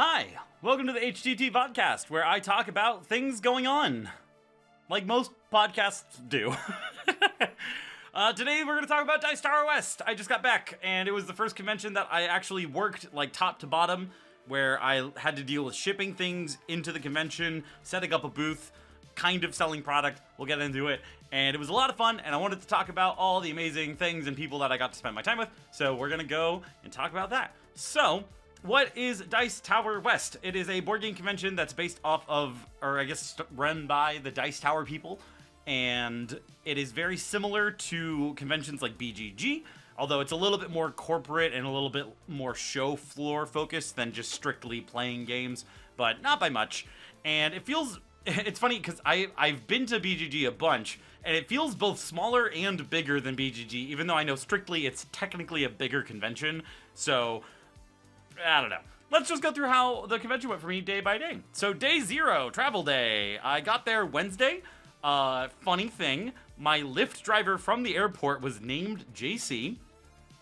Hi, welcome to the HTT Vodcast, where I talk about things going on, like most podcasts do. Today we're going to talk about Dice Tower West. I just got back, and it was the first convention that I actually worked, like, top to bottom, where I had to deal with shipping things into the convention, setting up a booth, kind of selling product. We'll get into it. And it was a lot of fun, and I wanted to talk about all the amazing things and people that I got to spend my time with, so we're going to go and talk about that. So, what is Dice Tower West? It is a board game convention that's based off of, or I guess run by the Dice Tower people, and it is very similar to conventions like BGG, although it's a little bit more corporate and a little bit more show floor focused than just strictly playing games, but not by much. And it feels, it's funny because I've been to BGG a bunch, and it feels both smaller and bigger than BGG, even though I know strictly it's technically a bigger convention, so I don't know. Let's just go through how the convention went for me day by day. So day 0, travel day. I got there Wednesday. Funny thing, my Lyft driver from the airport was named JC.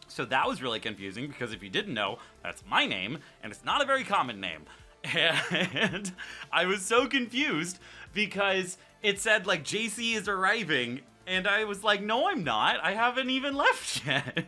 So that was really confusing because if you didn't know, that's my name, and it's not a very common name. And I was so confused because it said, like, JC is arriving, and I was like, no, I'm not. I haven't even left yet.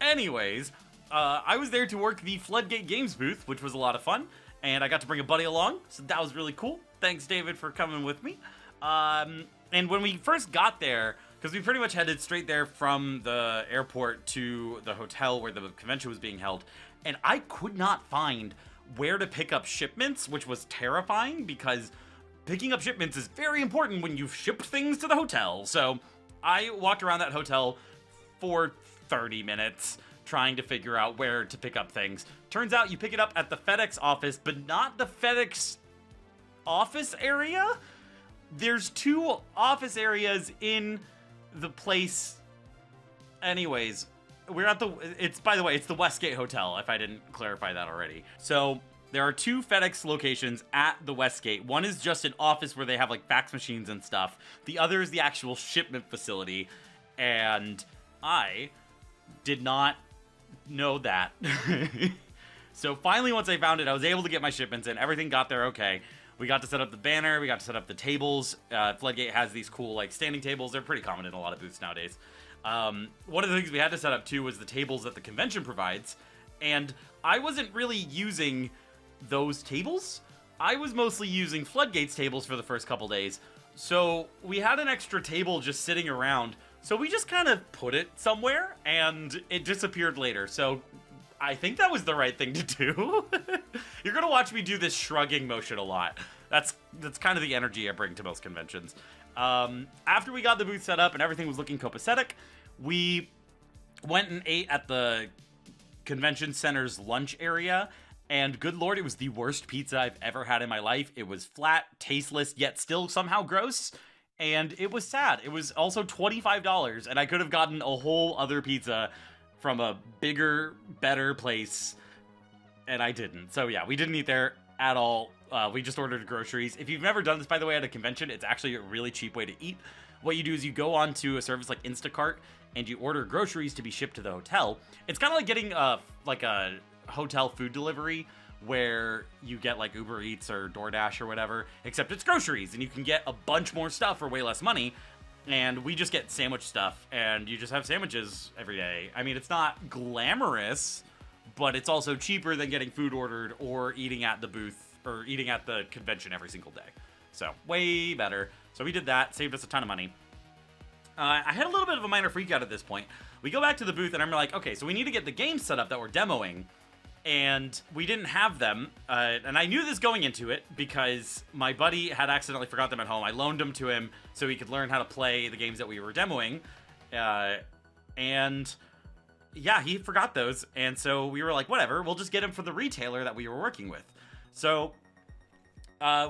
Anyways, I was there to work the Floodgate Games booth, which was a lot of fun, and I got to bring a buddy along, so that was really cool. Thanks, David, for coming with me. And when we first got there, because we pretty much headed straight there from the airport to the hotel where the convention was being held, and I could not find where to pick up shipments, which was terrifying, because picking up shipments is very important when you've shipped things to the hotel. So I walked around that hotel for 30 minutes trying to figure out where to pick up things. Turns out you pick it up at the FedEx office, but not the FedEx office area. There's 2 office areas in the place. Anyways, we're at by the way, it's the Westgate Hotel, if I didn't clarify that already. So there are 2 FedEx locations at the Westgate. One is just an office where they have, like, fax machines and stuff. The other is the actual shipment facility, and I did not know that. So finally, once I found it, I was able to get my shipments in. Everything got there okay. We got to set up the banner, we got to set up the tables. Floodgate has these cool, like, standing tables. They're pretty common in a lot of booths nowadays. One of the things we had to set up too was the tables that the convention provides, and I wasn't really using those tables. I was mostly using Floodgate's tables for the first couple days, so we had an extra table just sitting around, so we just kind of put it somewhere, and it disappeared later, so I think that was the right thing to do. You're gonna watch me do this shrugging motion a lot. That's kind of the energy I bring to most conventions. After we got the booth set up and everything was looking copacetic, we went and ate at the convention center's lunch area, and good lord, it was the worst pizza I've ever had in my life. It was flat, tasteless, yet still somehow gross, and it was sad. It was also $25, and I could have gotten a whole other pizza from a bigger, better place, and I didn't. So yeah, we didn't eat there at all. We just ordered groceries. If you've never done this, by the way, at a convention, it's actually a really cheap way to eat. What you do is you go onto a service like Instacart, and you order groceries to be shipped to the hotel. It's kind of like getting like a hotel food delivery, where you get, like, Uber Eats or DoorDash or whatever, except it's groceries, and you can get a bunch more stuff for way less money. And we just get sandwich stuff, and you just have sandwiches every day. I mean, it's not glamorous, but it's also cheaper than getting food ordered or eating at the booth or eating at the convention every single day. So, way better. So we did that, saved us a ton of money. I had a little bit of a minor freak out at this point. We go back to the booth, and I'm like, okay, so we need to get the games set up that we're demoing. And we didn't have them, and I knew this going into it because my buddy had accidentally forgot them at home. I loaned them to him so he could learn how to play the games that we were demoing, and yeah, he forgot those, and so we were like, whatever, we'll just get them from the retailer that we were working with. So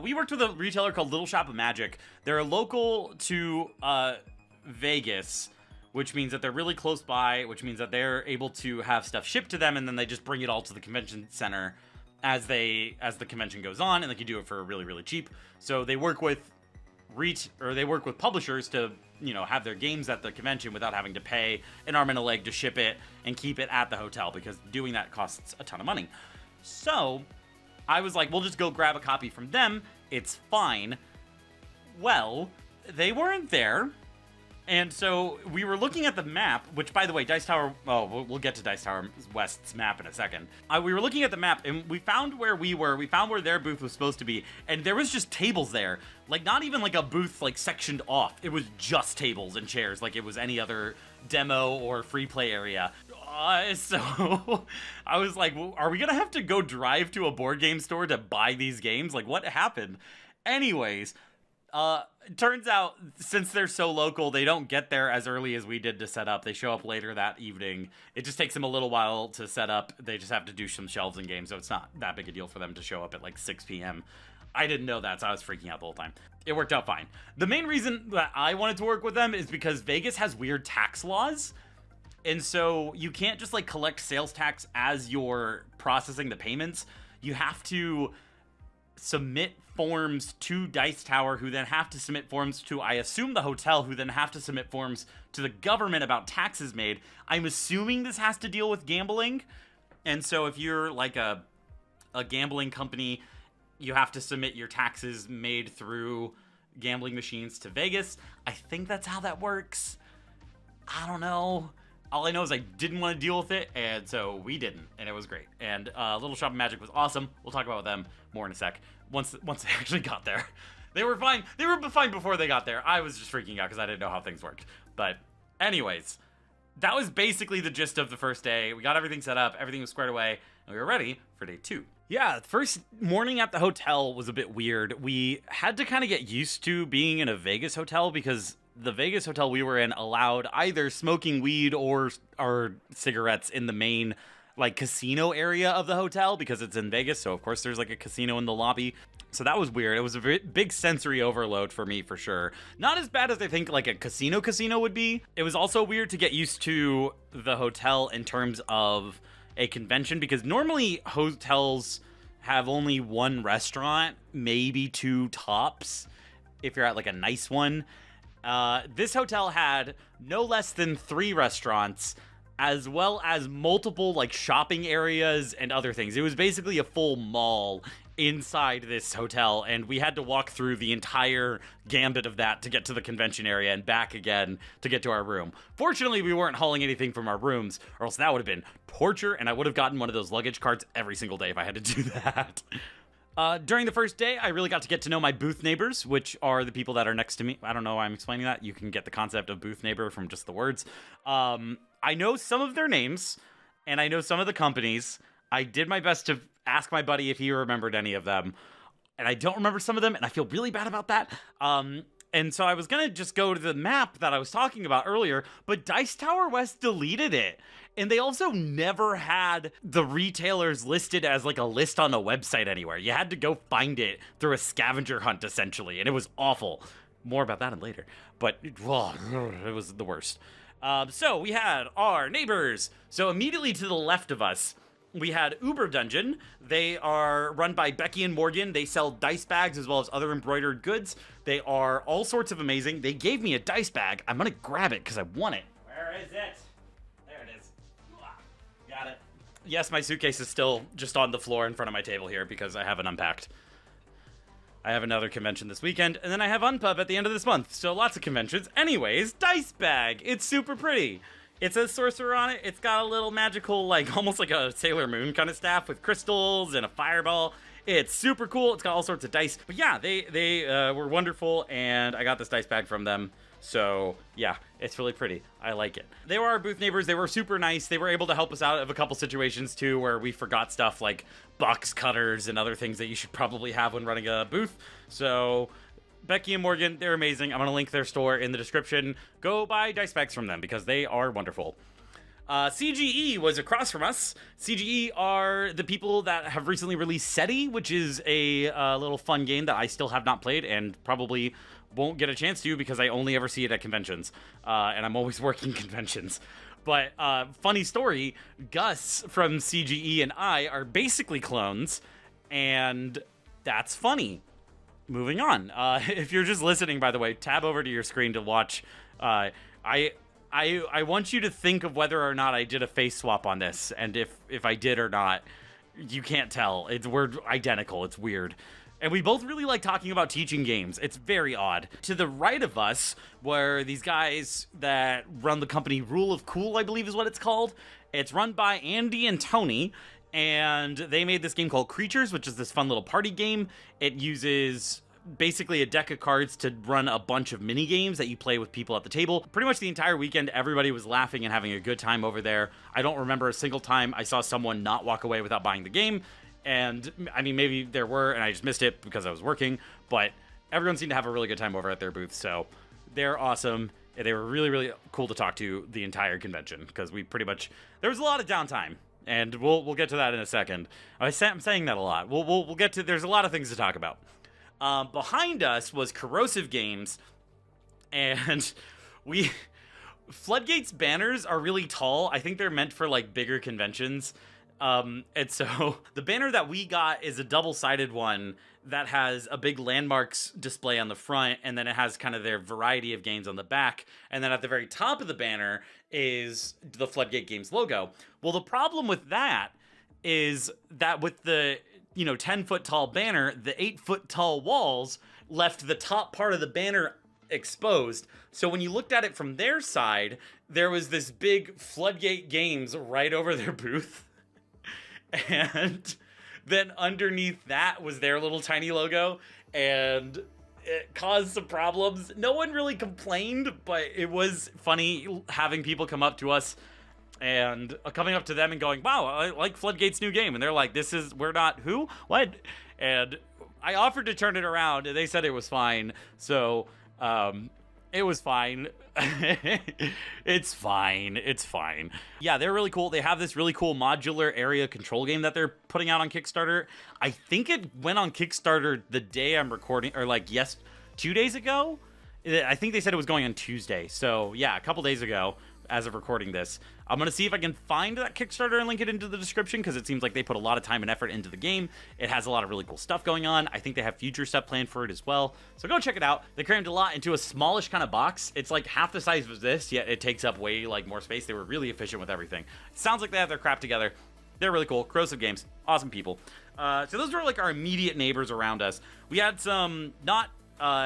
we worked with a retailer called Little Shop of Magic. They're local to Vegas, which means that they're really close by, which means that they're able to have stuff shipped to them, and then they just bring it all to the convention center as the convention goes on, and they can do it for really, really cheap. So they work with publishers to, you know, have their games at the convention without having to pay an arm and a leg to ship it and keep it at the hotel, because doing that costs a ton of money. So I was like, we'll just go grab a copy from them. It's fine. Well, they weren't there. And so we were looking at the map, which, by the way, Dice Tower... Oh, we'll get to Dice Tower West's map in a second. We were looking at the map, and we found where we were. We found where their booth was supposed to be, and there was just tables there. Like, not even like a booth, like, sectioned off. It was just tables and chairs, like it was any other demo or free play area. So I was like, well, are we gonna have to go drive to a board game store to buy these games? Like, what happened? Anyways... it turns out, since they're so local, they don't get there as early as we did to set up. They show up later that evening. It just takes them a little while to set up. They just have to do some shelves and games, so it's not that big a deal for them to show up at like 6 p.m. I didn't know that, so I was freaking out the whole time. It worked out fine. The main reason that I wanted to work with them is because Vegas has weird tax laws, and so you can't just like collect sales tax as you're processing the payments. You have to submit forms to Dice Tower, who then have to submit forms to, I assume, the hotel, who then have to submit forms to the government about taxes made. I'm assuming this has to deal with gambling, and so if you're like a gambling company, you have to submit your taxes made through gambling machines to Vegas. I think that's how that works. I don't know. All I know is I didn't want to deal with it, and so we didn't, and it was great. And Little Shop of Magic was awesome. We'll talk about them more in a sec. Once they actually got there, they were fine. They were fine before they got there. I was just freaking out because I didn't know how things worked. But anyways, that was basically the gist of the first day. We got everything set up, everything was squared away, and we were ready for day 2. Yeah, the first morning at the hotel was a bit weird. We had to kind of get used to being in a Vegas hotel because the Vegas hotel we were in allowed either smoking weed or cigarettes in the main like casino area of the hotel because it's in Vegas. So of course there's like a casino in the lobby. So that was weird. It was a very big sensory overload for me for sure. Not as bad as I think like a casino would be. It was also weird to get used to the hotel in terms of a convention because normally hotels have only one restaurant, maybe 2 tops if you're at like a nice one. This hotel had no less than 3 restaurants, as well as multiple like shopping areas and other things. It was basically a full mall inside this hotel, and we had to walk through the entire gambit of that to get to the convention area and back again to get to our room. Fortunately, we weren't hauling anything from our rooms, or else that would have been torture, and I would have gotten one of those luggage carts every single day if I had to do that. During the first day, I really got to get to know my booth neighbors, which are the people that are next to me. I don't know why I'm explaining that. You can get the concept of booth neighbor from just the words. I know some of their names, and I know some of the companies. I did my best to ask my buddy if he remembered any of them, and I don't remember some of them, and I feel really bad about that. And so I was going to just go to the map that I was talking about earlier, but Dice Tower West deleted it. And they also never had the retailers listed as like a list on a website anywhere. You had to go find it through a scavenger hunt, essentially, and it was awful. More about that in later, but it was the worst. So we had our neighbors. So immediately to the left of us, we had Uber Dungeon. They are run by Becky and Morgan. They sell dice bags as well as other embroidered goods. They are all sorts of amazing. They gave me a dice bag. I'm going to grab it because I want it. Where is it? There it is. Got it. Yes, my suitcase is still just on the floor in front of my table here because I haven't unpacked. I have another convention this weekend, and then I have Unpub at the end of this month. So lots of conventions. Anyways, dice bag. It's super pretty. It says Sorcerer on it. It's got a little magical, like, almost like a Sailor Moon kind of staff with crystals and a fireball. It's super cool. It's got all sorts of dice. But yeah, they were wonderful, and I got this dice bag from them. So yeah, it's really pretty. I like it. They were our booth neighbors. They were super nice. They were able to help us out of a couple situations too, where we forgot stuff like box cutters and other things that you should probably have when running a booth. So Becky and Morgan, they're amazing. I'm going to link their store in the description. Go buy dice bags from them because they are wonderful. CGE was across from us. CGE are the people that have recently released SETI, which is a little fun game that I still have not played and probably won't get a chance to because I only ever see it at conventions. And I'm always working conventions. But funny story, Gus from CGE and I are basically clones, and that's funny. Moving on. If you're just listening, by the way, tab over to your screen to watch. I want you to think of whether or not I did a face swap on this, and if I did or not. you can't tell. We're identical. It's weird. And we both really like talking about teaching games. It's very odd. To the right of us were these guys that run the company Rule of Cool, I believe is what it's called. It's run by Andy and Tony, and they made this game called Creatures, which is this fun little party game. It uses basically a deck of cards to run a bunch of mini games that you play with people at the table. Pretty much the entire weekend, everybody was laughing and having a good time over there. I don't remember a single time I saw someone not walk away without buying the game. And I mean, maybe there were, and I just missed it because I was working, but everyone seemed to have a really good time over at their booth. So they're awesome. They were really, really cool to talk to the entire convention because there was a lot of downtime. And we'll get to that in a second. I'm saying that a lot. We'll get to, there's a lot of things to talk about. Behind us was Corrosive Games, and Floodgate's banners are really tall. I think they're meant for like bigger conventions. And so the banner that we got is a double-sided one that has a big landmarks display on the front, and then it has kind of their variety of games on the back. And then at the very top of the banner is the Floodgate Games logo. Well, the problem with that is that with the 10-foot tall banner, the 8-foot tall walls left the top part of the banner exposed. So when you looked at it from their side, there was this big Floodgate Games right over their booth. And then underneath that was their little tiny logo, and it caused some problems. No one really complained, but it was funny having people come up to us and coming up to them and going, wow, I like Floodgate's new game. And they're like, we're not who? What? And I offered to turn it around, and they said it was fine. So, it was fine. It's fine. Yeah, they're really cool. They have this really cool modular area control game that they're putting out on Kickstarter. I think it went on Kickstarter the day I'm recording, or 2 days ago. I think they said it was going on Tuesday. So yeah, a couple days ago as of recording this. I'm going to see if I can find that Kickstarter and link it into the description, because it seems like they put a lot of time and effort into the game. It has a lot of really cool stuff going on. I think they have future stuff planned for it as well. So go check it out. They crammed a lot into a smallish kind of box. It's like half the size of this, yet it takes up way more space. They were really efficient with everything. It sounds like they have their crap together. They're really cool. Corrosive Games. Awesome people. So those were our immediate neighbors around us. We had some not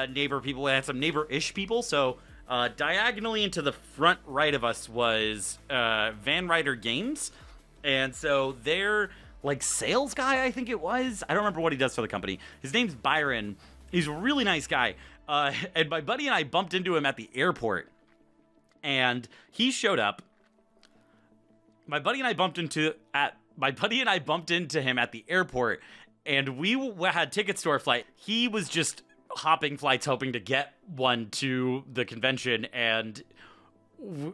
neighbor people. We had some neighbor-ish people. So diagonally into the front right of us was Van Ryder Games, and so their sales guy, I think it was. I don't remember what he does for the company. His name's Byron. He's a really nice guy, and my buddy and I bumped into him at the airport, and he showed up. My buddy and I bumped into him at the airport, and we had tickets to our flight. He was just hopping flights hoping to get one to the convention, and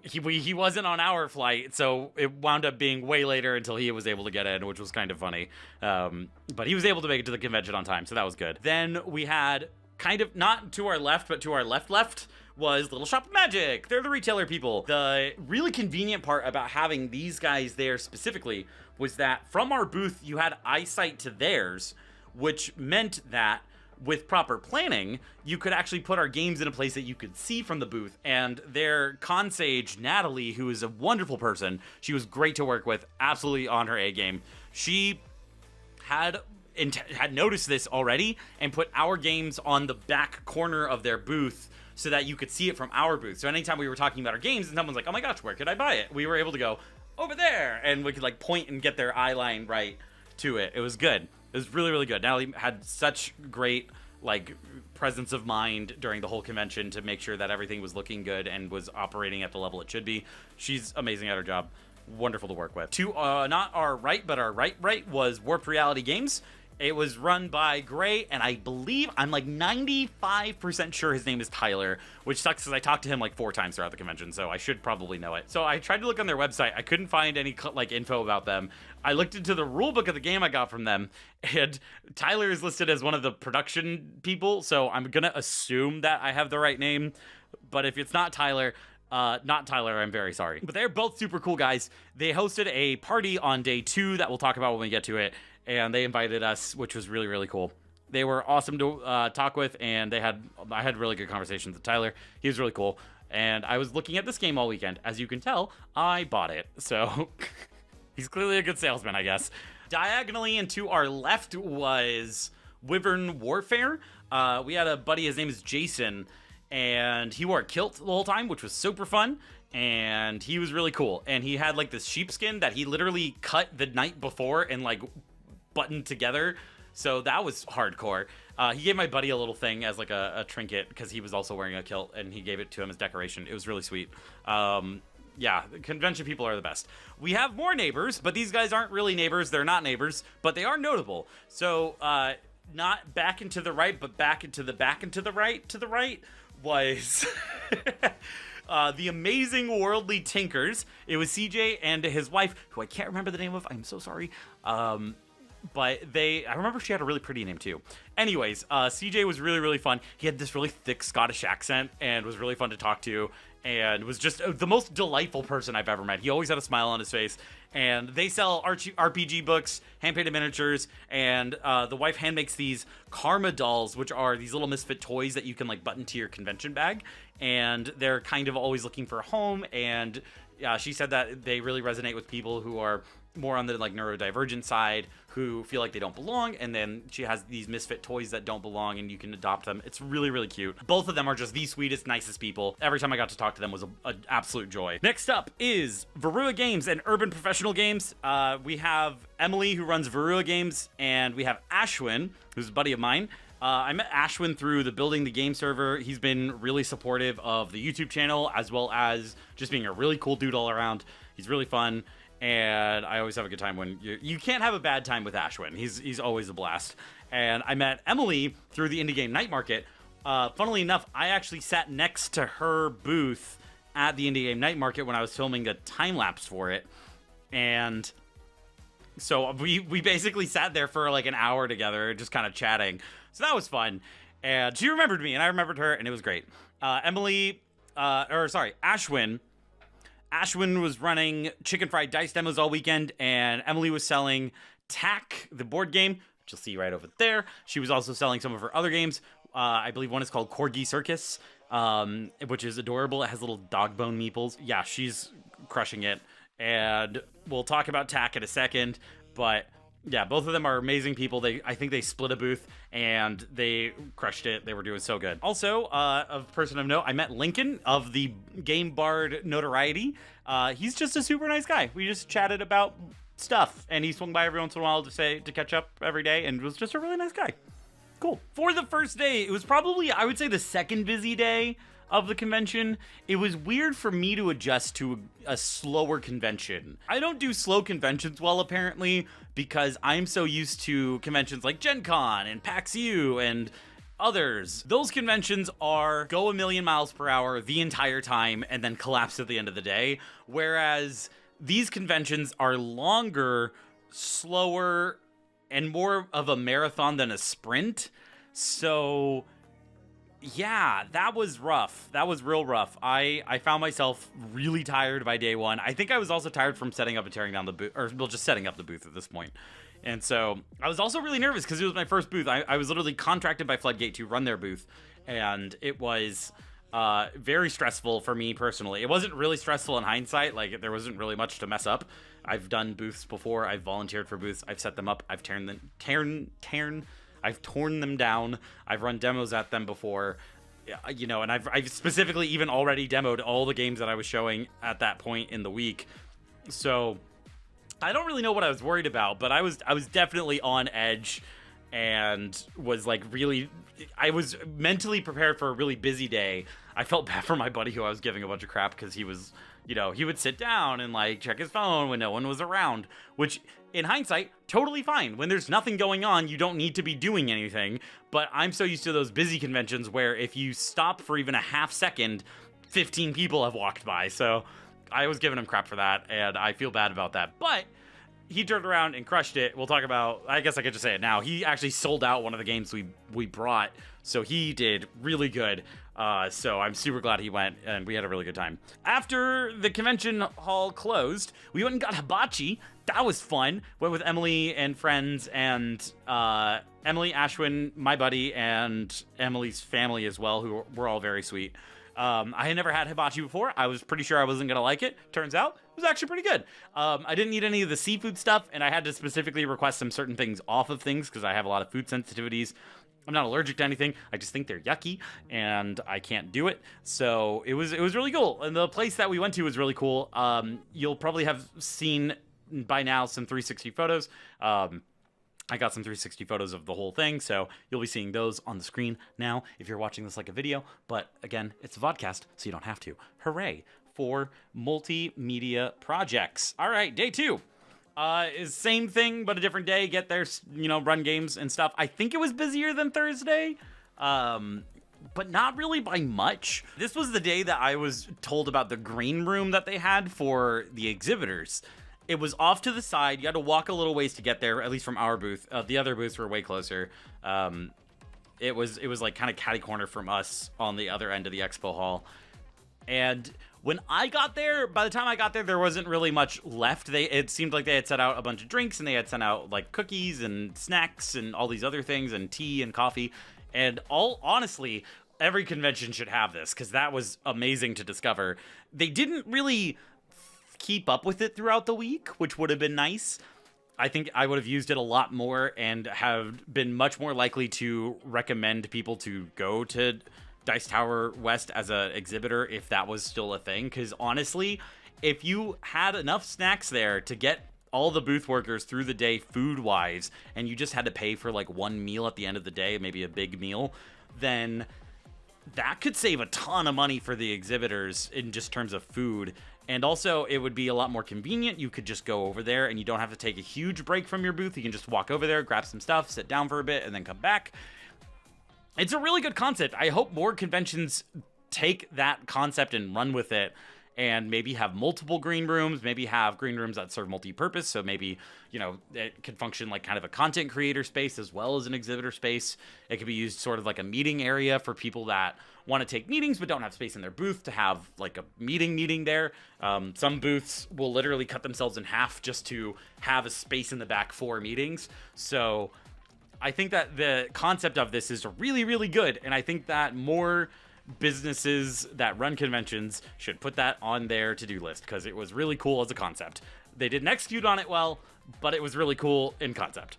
he wasn't on our flight, so it wound up being way later until he was able to get in, which was kind of funny. But he was able to make it to the convention on time, so that was good. Then we had kind of not to our left, but to our left was Little Shop of Magic. They're the retailer people. The really convenient part about having these guys there specifically was that from our booth you had eyesight to theirs, which meant that with proper planning, you could actually put our games in a place that you could see from the booth. And their consage, Natalie, who is a wonderful person, she was great to work with, absolutely on her A game. She had noticed this already and put our games on the back corner of their booth so that you could see it from our booth. So anytime we were talking about our games and someone's like, oh my gosh, where could I buy it? We were able to go, over there, and we could point and get their eye line right to it. It was good. It was really, really good. Natalie had such great, presence of mind during the whole convention to make sure that everything was looking good and was operating at the level it should be. She's amazing at her job. Wonderful to work with. To, not our right, but our right was Warped Reality Games. It was run by Gray, and I believe, I'm 95% sure his name is Tyler, which sucks because I talked to him 4 times throughout the convention, so I should probably know it. So I tried to look on their website. I couldn't find any info about them. I looked into the rulebook of the game I got from them, and Tyler is listed as one of the production people, so I'm gonna assume that I have the right name. But if it's not Tyler, I'm very sorry. But they're both super cool guys. They hosted a party on day 2 that we'll talk about when we get to it. And they invited us, which was really, really cool. They were awesome to talk with, and I had really good conversations with Tyler. He was really cool. And I was looking at this game all weekend. As you can tell, I bought it. So he's clearly a good salesman, I guess. Diagonally and to our left was Wyvern Warfare. We had a buddy, his name is Jason, and he wore a kilt the whole time, which was super fun. And he was really cool. And he had like this sheepskin that he literally cut the night before and like buttoned together. So that was hardcore. He gave my buddy a little thing as like a trinket because he was also wearing a kilt, and he gave it to him as decoration. It was really sweet. Yeah, convention people are the best. We have more neighbors, but these guys aren't really neighbors. They're not neighbors, but they are notable. So not back and to the right, but back and to the right to the right was the amazing Worldly Tinkers. It was CJ and his wife, who I can't remember the name of. I'm so sorry. But I remember she had a really pretty name too. Anyways, CJ was really, really fun. He had this really thick Scottish accent and was really fun to talk to, and was just the most delightful person I've ever met. He always had a smile on his face. And they sell RPG books, hand-painted miniatures, and the wife hand makes these Karma dolls, which are these little misfit toys that you can like button to your convention bag. And they're kind of always looking for a home, and she said that they really resonate with people who are more on the like neurodivergent side, who feel like they don't belong. And then she has these misfit toys that don't belong, and you can adopt them. It's really, really cute. Both of them are just the sweetest, nicest people. Every time I got to talk to them was an absolute joy. Next up is Varua Games and Urban Professional Games. We have Emily, who runs Varua Games, and we have Ashwin, who's a buddy of mine. I met Ashwin through the Building the Game server. He's been really supportive of the YouTube channel, as well as just being a really cool dude all around. He's really fun, and I always have a good time when you can't have a bad time with Ashwin. He's always a blast. And I met Emily through the Indie Game Night Market. Funnily enough, I actually sat next to her booth at the Indie Game Night Market when I was filming a time lapse for it, and so we basically sat there for like an hour together, just kind of chatting. So that was fun. And she remembered me, and I remembered her, and it was great. Ashwin was running chicken fried dice demos all weekend, and Emily was selling Tack, the board game, which you'll see right over there. She was also selling some of her other games. I believe one is called Corgi Circus, which is adorable. It has little dog bone meeples. Yeah, she's crushing it. And we'll talk about Tack in a second, but yeah, both of them are amazing people. I think they split a booth, and they crushed it. They were doing so good. Also, a person of note, I met Lincoln of the Game Bard notoriety. He's just a super nice guy. We just chatted about stuff, and he swung by every once in a while to catch up every day, and was just a really nice guy. Cool. For the first day, it was probably, I would say, the second busy day of the convention. It was weird for me to adjust to a slower convention. I don't do slow conventions well, apparently, because I'm so used to conventions like Gen Con and PAX U and others. Those conventions are go a million miles per hour the entire time and then collapse at the end of the day, whereas these conventions are longer, slower, and more of a marathon than a sprint. So yeah, that was rough. That was real rough. I found myself really tired by day one. I think I was also tired from setting up and tearing down the booth, or well, just setting up the booth at this point. And so I was also really nervous because it was my first booth. I was literally contracted by Floodgate to run their booth, and it was very stressful for me personally. It wasn't really stressful in hindsight. Like, there wasn't really much to mess up. I've done booths before. I've volunteered for booths. I've set them up. I've I've torn them down. I've run demos at them before, you know, and I've specifically even already demoed all the games that I was showing at that point in the week. So I don't really know what I was worried about, but I was definitely on edge, and was like I was mentally prepared for a really busy day. I felt bad for my buddy who I was giving a bunch of crap because he was, you know, he would sit down and like check his phone when no one was around, which in hindsight, totally fine. When there's nothing going on, you don't need to be doing anything. But I'm so used to those busy conventions where if you stop for even a half second, 15 people have walked by. So I was giving him crap for that, and I feel bad about that. But he turned around and crushed it. We'll talk about, I guess I could just say it now. He actually sold out one of the games we brought, so he did really good. So I'm super glad he went, and we had a really good time. After the convention hall closed, we went and got hibachi. That was fun. Went with Emily and friends, and Emily, Ashwin, my buddy, and Emily's family as well, who were all very sweet. I had never had hibachi before. I was pretty sure I wasn't gonna like it. Turns out it was actually pretty good. I didn't eat any of the seafood stuff, and I had to specifically request some certain things off of things because I have a lot of food sensitivities. I'm not allergic to anything. I just think they're yucky, and I can't do it. So it was really cool. And the place that we went to was really cool. You'll probably have seen by now some 360 photos. I got some 360 photos of the whole thing, so you'll be seeing those on the screen now if you're watching this like a video. But again, it's a vodcast, so you don't have to. Hooray for multimedia projects. All right, day 2. Is same thing, but a different day. Get there, run games and stuff. I think it was busier than Thursday, but not really by much. This was the day that I was told about the green room that they had for the exhibitors. It was off to the side. You had to walk a little ways to get there, at least from our booth. The other booths were way closer. It was like kind of catty corner from us on the other end of the expo hall. And when I got there, by the time I got there, there wasn't really much left. It seemed like they had set out a bunch of drinks, and they had sent out like cookies and snacks and all these other things, and tea and coffee. And honestly, every convention should have this, because that was amazing to discover. They didn't really keep up with it throughout the week, which would have been nice. I think I would have used it a lot more and have been much more likely to recommend people to go to Dice Tower West as an exhibitor if that was still a thing. Because honestly, if you had enough snacks there to get all the booth workers through the day food-wise, and you just had to pay for like one meal at the end of the day, maybe a big meal, then that could save a ton of money for the exhibitors in just terms of food. And also, it would be a lot more convenient. You could just go over there, and you don't have to take a huge break from your booth. You can just walk over there, grab some stuff, sit down for a bit, and then come back. It's a really good concept. I hope more conventions take that concept and run with it, and maybe have multiple green rooms, maybe have green rooms that serve multi-purpose, so maybe, it could function like kind of a content creator space as well as an exhibitor space. It could be used sort of like a meeting area for people that want to take meetings but don't have space in their booth to have like a meeting there. Some booths will literally cut themselves in half just to have a space in the back for meetings. So I think that the concept of this is really, really good, and I think that more businesses that run conventions should put that on their to-do list, because it was really cool as a concept. They didn't execute on it well, but it was really cool in concept.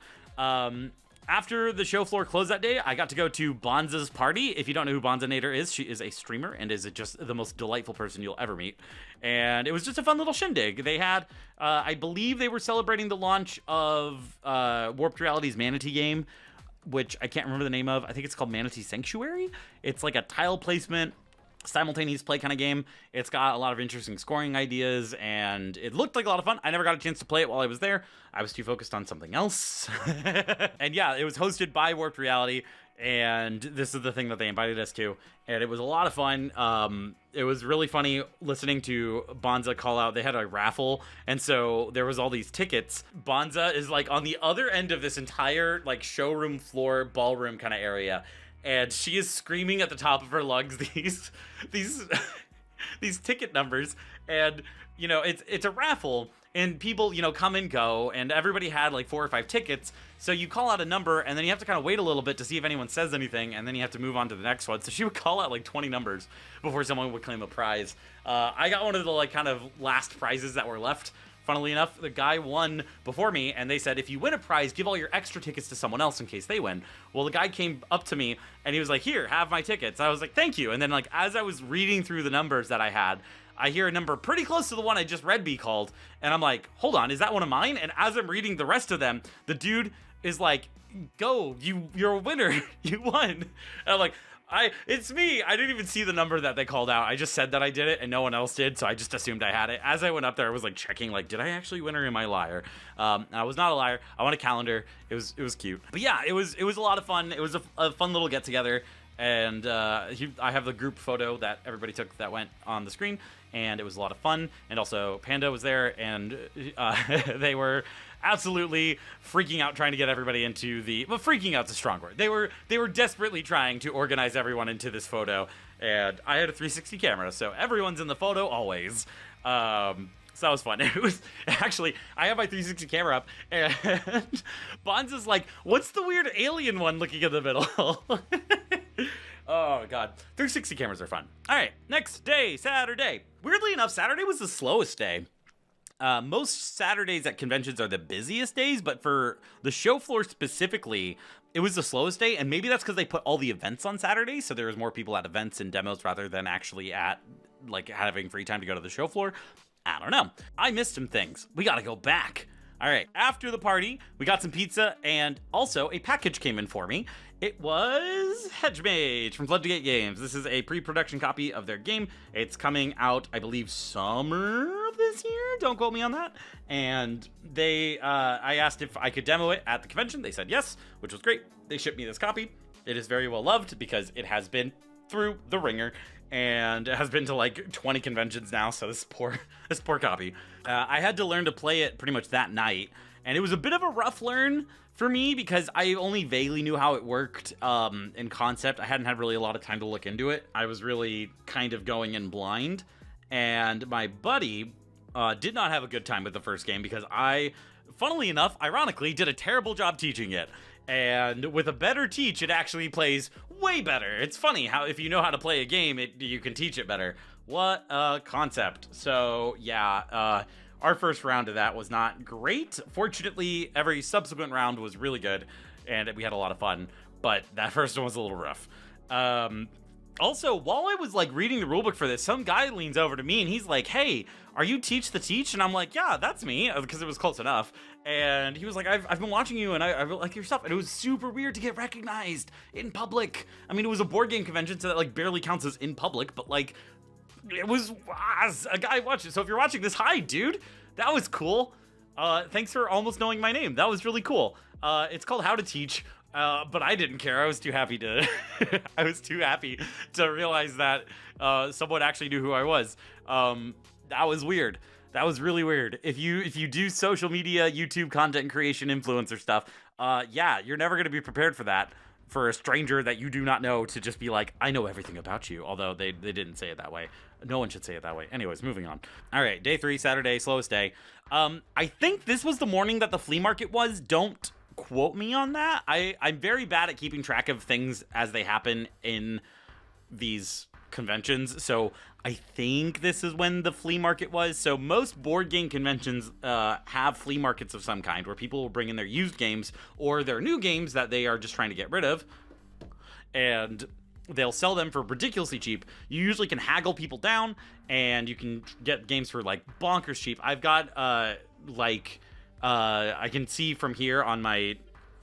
After the show floor closed that day, I got to go to Bonza's party. If you don't know who Bonzanator is, she is a streamer and is just the most delightful person you'll ever meet. And it was just a fun little shindig. They had, I believe they were celebrating the launch of Warped Reality's Manatee game, which I can't remember the name of. I think it's called Manatee Sanctuary. It's like a tile placement, simultaneous play kind of game. It's got a lot of interesting scoring ideas, and it looked like a lot of fun. I never got a chance to play it while I was there. I was too focused on something else. And yeah, it was hosted by Warped Reality, and this is the thing that they invited us to, and it was a lot of fun. It was really funny listening to Bonza call out. They had a raffle, and so there was all these tickets. Bonza is like on the other end of this entire like showroom floor, ballroom kind of area, and she is screaming at the top of her lungs these these ticket numbers. And it's a raffle, and people come and go, and everybody had like 4 or 5 tickets. So you call out a number, and then you have to kind of wait a little bit to see if anyone says anything, and then you have to move on to the next one. So she would call out like 20 numbers before someone would claim a prize. I got one of the like kind of last prizes that were left. Funnily enough, the guy won before me, and they said, if you win a prize, give all your extra tickets to someone else in case they win. Well, the guy came up to me, and he was like, here, have my tickets. I was like, thank you. And then like as I was reading through the numbers that I had, I hear a number pretty close to the one I just read be called, and I'm like, hold on, is that one of mine? And as I'm reading the rest of them, the dude is like, go, you're a winner, you won. And I'm like, it's me. I didn't even see the number that they called out. I just said that I did it, and no one else did, so I just assumed I had it. As I went up there, I was like checking, like, did I actually win, or am I a liar? I was not a liar. I want a calendar. It was cute. But yeah, it was a lot of fun. It was a fun little get together, and I have the group photo that everybody took that went on the screen, and it was a lot of fun. And also Panda was there, and they were absolutely freaking out trying to get everybody into but freaking out's a strong word. They were desperately trying to organize everyone into this photo, and I had a 360 camera, so everyone's in the photo always. So that was fun. It was actually, I have my 360 camera up, and Bonza's like, what's the weird alien one looking in the middle? Oh, God. 360 cameras are fun. All right, next day, Saturday. Weirdly enough, Saturday was the slowest day. Most Saturdays at conventions are the busiest days, but for the show floor specifically, it was the slowest day, and maybe that's because they put all the events on Saturday, so there was more people at events and demos rather than actually at, like, having free time to go to the show floor. I don't know. I missed some things. We gotta go back. All right, after the party, we got some pizza, and also a package came in for me. It was Hedgemage from Floodgate Games. This is a pre-production copy of their game. It's coming out, I believe, summer of this year. Don't quote me on that. And I asked if I could demo it at the convention. They said yes, which was great. They shipped me this copy. It is very well loved because it has been through the ringer. And it has been to like 20 conventions now, so this poor copy. I had to learn to play it pretty much that night, and it was a bit of a rough learn for me because I only vaguely knew how it worked in concept. I hadn't had really a lot of time to look into it. I was really kind of going in blind, and my buddy did not have a good time with the first game because I, funnily enough, ironically, did a terrible job teaching it. And with a better teach, it actually plays way better. It's funny how if you know how to play a game, you can teach it better. What a concept. So yeah, our first round of that was not great. Fortunately, every subsequent round was really good, and we had a lot of fun. But that first one was a little rough. Also, while I was like reading the rulebook for this, some guy leans over to me and he's like, "Hey, are you Teach the Teach?" And I'm like, "Yeah, that's me," because it was close enough. And he was like, I've been watching you and I like your stuff. And it was super weird to get recognized in public. I mean, it was a board game convention, so that like barely counts as in public, but like it was a guy watching. So if you're watching this, hi, dude. That was cool. Thanks for almost knowing my name. That was really cool. It's called How to Teach. But I didn't care. I was too happy to I was too happy to realize that someone actually knew who I was. That was weird. That was really weird. If you do social media, YouTube content creation, influencer stuff, yeah, you're never going to be prepared for that. For a stranger that you do not know to just be like, I know everything about you. Although they didn't say it that way. No one should say it that way. Anyways, moving on. All right, day 3, Saturday, slowest day. I think this was the morning that the flea market was. Don't quote me on that. I'm very bad at keeping track of things as they happen in these conventions, so I think this is when the flea market was. So most board game conventions have flea markets of some kind where people will bring in their used games or their new games that they are just trying to get rid of, and they'll sell them for ridiculously cheap. You usually can haggle people down, and you can get games for like bonkers cheap. I've got I can see from here on my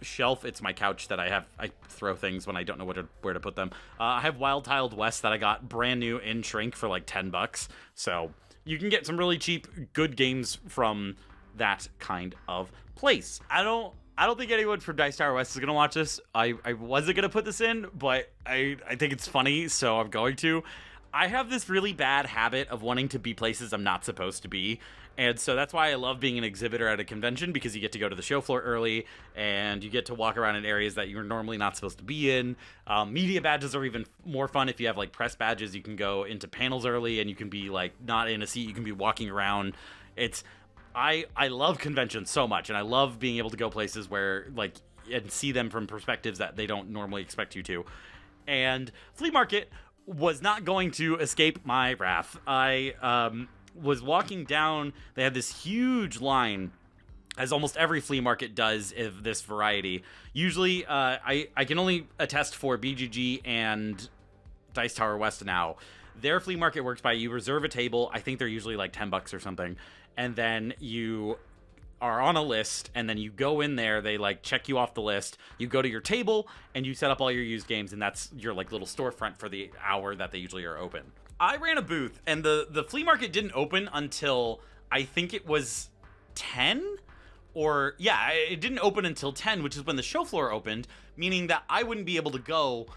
shelf, it's my couch that I throw things when I don't know where to put them. I have Wild Tiled West that I got brand new in shrink for like $10, so you can get some really cheap good games from that kind of place. I don't think anyone from Dice Tower West is gonna watch this. I wasn't gonna put this in, but I think it's funny, so I'm going to. I have this really bad habit of wanting to be places I'm not supposed to be. And so that's why I love being an exhibitor at a convention, because you get to go to the show floor early and you get to walk around in areas that you're normally not supposed to be in. Media badges are even more fun. If you have like press badges, you can go into panels early and you can be like not in a seat. You can be walking around. I love conventions so much, and I love being able to go places where like and see them from perspectives that they don't normally expect you to. And flea market was not going to escape my wrath. I was walking down. They had this huge line, as almost every flea market does of this variety. Usually, I can only attest for BGG and Dice Tower West now. Their flea market works by you reserve a table. I think they're usually like $10 or something. And then you are on a list, and then you go in there, they like check you off the list, you go to your table, and you set up all your used games, and that's your like little storefront for the hour that they usually are open. I ran a booth, and the flea market didn't open until I think it was 10, or yeah, it didn't open until 10, which is when the show floor opened, meaning that I wouldn't be able to go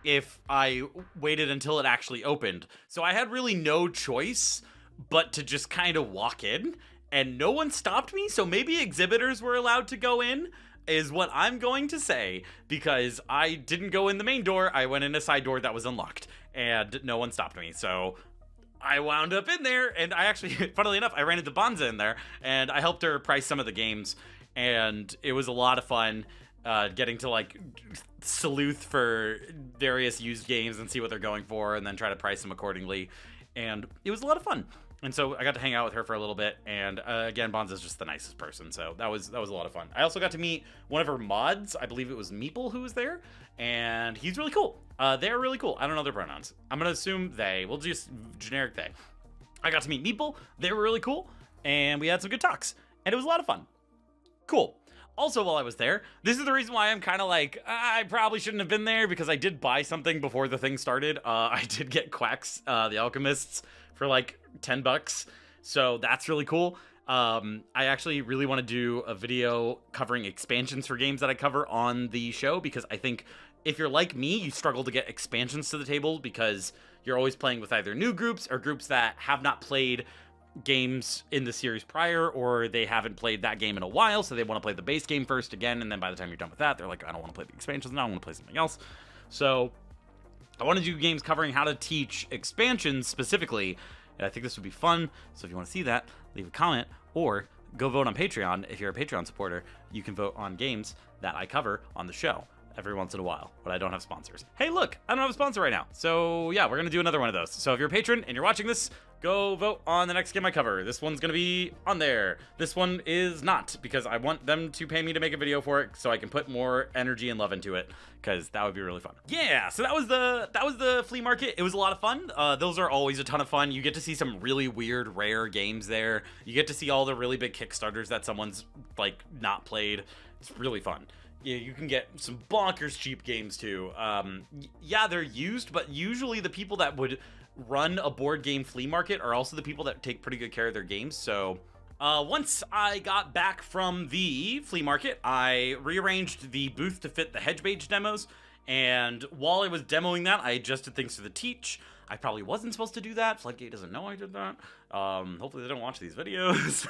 if I waited until it actually opened. So I had really no choice but to just kind of walk in, and no one stopped me. So maybe exhibitors were allowed to go in, is what I'm going to say, because I didn't go in the main door. I went in a side door that was unlocked, and no one stopped me. So I wound up in there, and I actually, funnily enough, I ran into Bonza in there, and I helped her price some of the games, and it was a lot of fun. getting to like sleuth for various used games and see what they're going for, and then try to price them accordingly. And it was a lot of fun. And so I got to hang out with her for a little bit, and again, Bonza's just the nicest person, so that was a lot of fun. I also got to meet one of her mods. I believe it was Meeple who was there, and he's really cool. They're really cool. I don't know their pronouns. I'm gonna assume they. We'll just generic they. I got to meet Meeple. They were really cool, and we had some good talks, and it was a lot of fun. Cool. Also, while I was there, this is the reason why I'm kind of like, I probably shouldn't have been there, because I did buy something before the thing started. I did get Quacks, the Alchemists, for like $10, so that's really cool. I actually really want to do a video covering expansions for games that I cover on the show, because I think if you're like me, you struggle to get expansions to the table because you're always playing with either new groups or groups that have not played games in the series prior, or they haven't played that game in a while, so they want to play the base game first again, and then by the time you're done with that, they're like, I don't want to play the expansions now, I want to play something else. So I want to do games covering how to teach expansions specifically, and I think this would be fun. So if you want to see that, leave a comment, or go vote on Patreon. If you're a Patreon supporter, you can vote on games that I cover on the show every once in a while, but I don't have sponsors. Hey, look, I don't have a sponsor right now. So yeah, we're going to do another one of those. So if you're a patron and you're watching this, go vote on the next game I cover. This one's going to be on there. This one is not, because I want them to pay me to make a video for it so I can put more energy and love into it, because that would be really fun. Yeah, so that was the flea market. It was a lot of fun. Those are always a ton of fun. You get to see some really weird, rare games there. You get to see all the really big Kickstarters that someone's like not played. It's really fun. Yeah, you can get some bonkers cheap games too. Yeah, they're used, but usually the people that would run a board game flea market are also the people that take pretty good care of their games. So once I got back from the flea market, I rearranged the booth to fit the Hedgebage demos, and while I was demoing that, I adjusted things to the teach. I probably wasn't supposed to do that. Floodgate doesn't know I did that. Hopefully they don't watch these videos.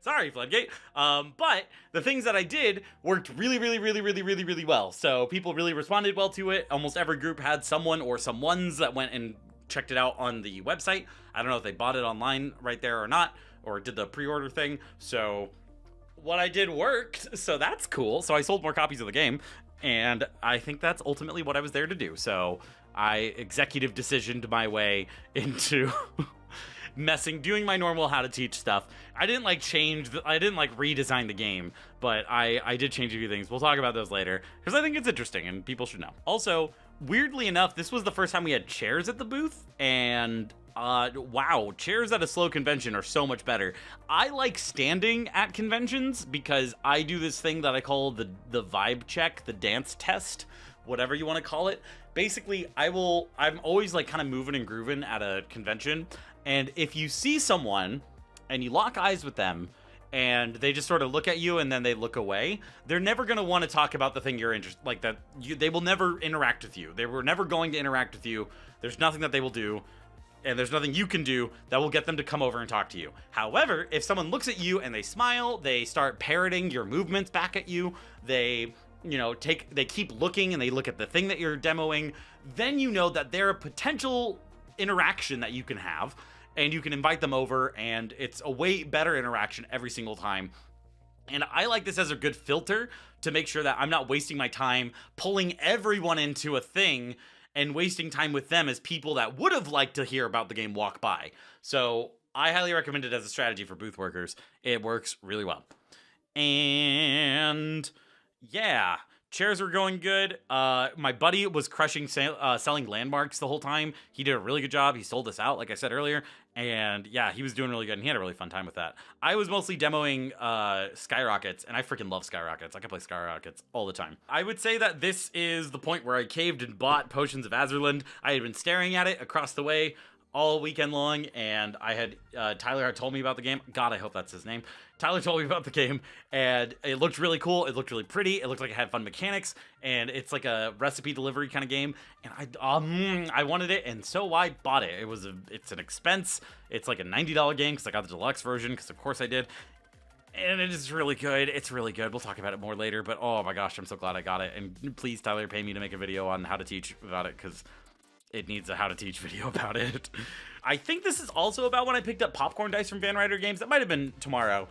Sorry, Floodgate. But the things that I did worked really well. So people really responded well to it. Almost every group had someone or someones that went and checked it out on the website. I don't know if they bought it online right there or not, or did the pre-order thing. So what I did worked, so that's cool. So I sold more copies of the game, and I think that's ultimately what I was there to do. So I executive decisioned my way into doing my normal how to teach stuff. I didn't like redesign the game, but I did change a few things. We'll talk about those later, because I think it's interesting and people should know. Also, weirdly enough, this was the first time we had chairs at the booth, and wow, chairs at a slow convention are so much better. I like standing at conventions because I do this thing that I call the vibe check, the dance test, whatever you want to call it. Basically, I'm always like kind of moving and grooving at a convention, and if you see someone and you lock eyes with them and they just sort of look at you and then they look away, they're never going to want to talk about the thing you're interested, like that they will never interact with you. They were never going to interact with you. There's nothing that they will do, and there's nothing you can do that will get them to come over and talk to you. However, if someone looks at you and they smile, they start parroting your movements back at you, they keep looking and they look at the thing that you're demoing, then you know that they're a potential interaction that you can have, and you can invite them over, and it's a way better interaction every single time. And I like this as a good filter to make sure that I'm not wasting my time pulling everyone into a thing and wasting time with them as people that would have liked to hear about the game walk by. So I highly recommend it as a strategy for booth workers. It works really well. And yeah, chairs are going good. My buddy was crushing selling landmarks the whole time. He did a really good job. He sold us out, like I said earlier. And yeah, he was doing really good, and he had a really fun time with that. I was mostly demoing Skyrockets, and I freaking love Skyrockets. I can play Skyrockets all the time. I would say that this is the point where I caved and bought Potions of Azurland. I had been staring at it across the way all weekend long, and I had Tyler had told me about the game. God, I hope that's his name. Tyler told me about the game, and it looked really cool. It looked really pretty. It looked like it had fun mechanics, and it's like a recipe delivery kind of game. And I wanted it, and so I bought it. It's an expense. It's like a $90 game because I got the deluxe version, because of course I did. And it is really good. It's really good. We'll talk about it more later, but oh my gosh, I'm so glad I got it. And please, Tyler, pay me to make a video on how to teach about it, because it needs a how to teach video about it. I think this is also about when I picked up popcorn dice from Van Ryder Games. That might have been tomorrow.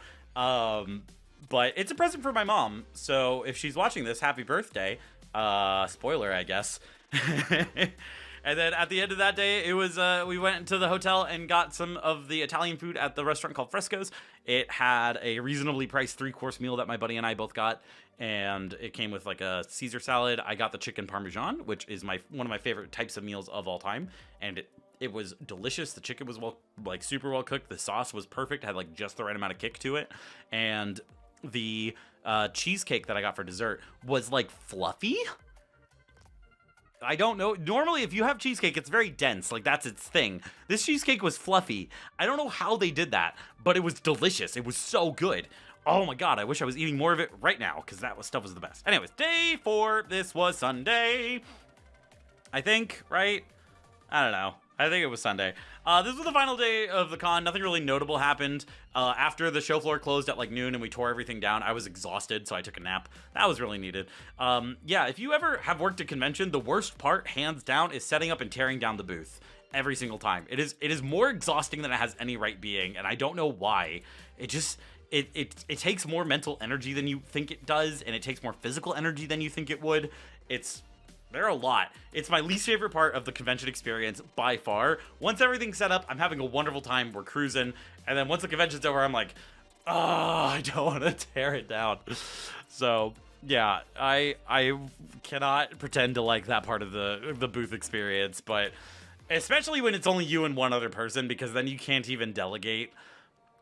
But it's a present for my mom, so if she's watching this, happy birthday. Spoiler, I guess. And then at the end of that day, it was we went to the hotel and got some of the Italian food at the restaurant called Fresco's. It had a reasonably priced 3-course meal that my buddy and I both got, and it came with like a Caesar salad. I got the chicken parmesan, which is one of my favorite types of meals of all time, and it was delicious. The chicken was super well cooked. The sauce was perfect, had like just the right amount of kick to it, and the cheesecake that I got for dessert was like fluffy. I don't know. Normally, if you have cheesecake, it's very dense. Like, that's its thing. This cheesecake was fluffy. I don't know how they did that, but it was delicious. It was so good. Oh my god, I wish I was eating more of it right now, because stuff was the best. Anyways, day 4. This was Sunday. I think, right? I don't know. I think it was Sunday. This was the final day of the con. Nothing really notable happened. After the show floor closed at like noon and we tore everything down, I was exhausted, so I took a nap. That was really needed. Yeah, if you ever have worked at convention, the worst part, hands down, is setting up and tearing down the booth every single time. It is more exhausting than it has any right being, and I don't know why. It just... It takes more mental energy than you think it does, and it takes more physical energy than you think it would. They're a lot. It's my least favorite part of the convention experience by far. Once everything's set up, I'm having a wonderful time. We're cruising. And then once the convention's over, I'm like, oh, I don't want to tear it down. So, yeah, I cannot pretend to like that part of the booth experience. But especially when it's only you and one other person, because then you can't even delegate.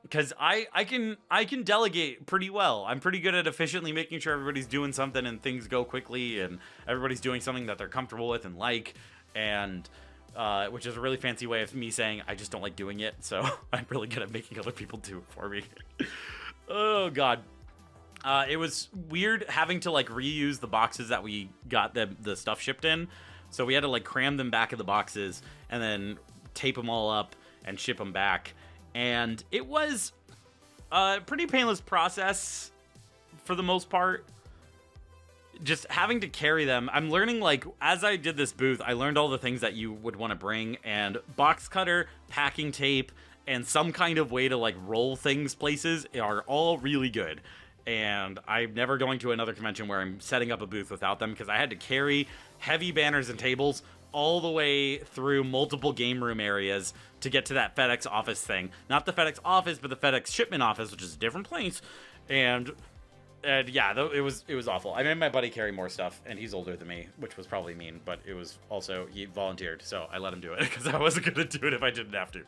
Because I can delegate pretty well. I'm pretty good at efficiently making sure everybody's doing something and things go quickly and everybody's doing something that they're comfortable with and and which is a really fancy way of me saying I just don't like doing it. So I'm really good at making other people do it for me. Oh god. It was weird having to like reuse the boxes that we got the stuff shipped in. So we had to like cram them back in the boxes and then tape them all up and ship them back. And it was a pretty painless process for the most part. Just having to carry them. I'm learning, like, as I did this booth, I learned all the things that you would want to bring. And box cutter, packing tape, and some kind of way to, like, roll things places are all really good. And I'm never going to another convention where I'm setting up a booth without them, because I had to carry heavy banners and tables all the way through multiple game room areas to get to that FedEx office thing. Not the FedEx office, but the FedEx shipment office, which is a different place. And yeah, it was awful. I made my buddy carry more stuff, and he's older than me, which was probably mean, but it was also, he volunteered, so I let him do it, because I wasn't going to do it if I didn't have to.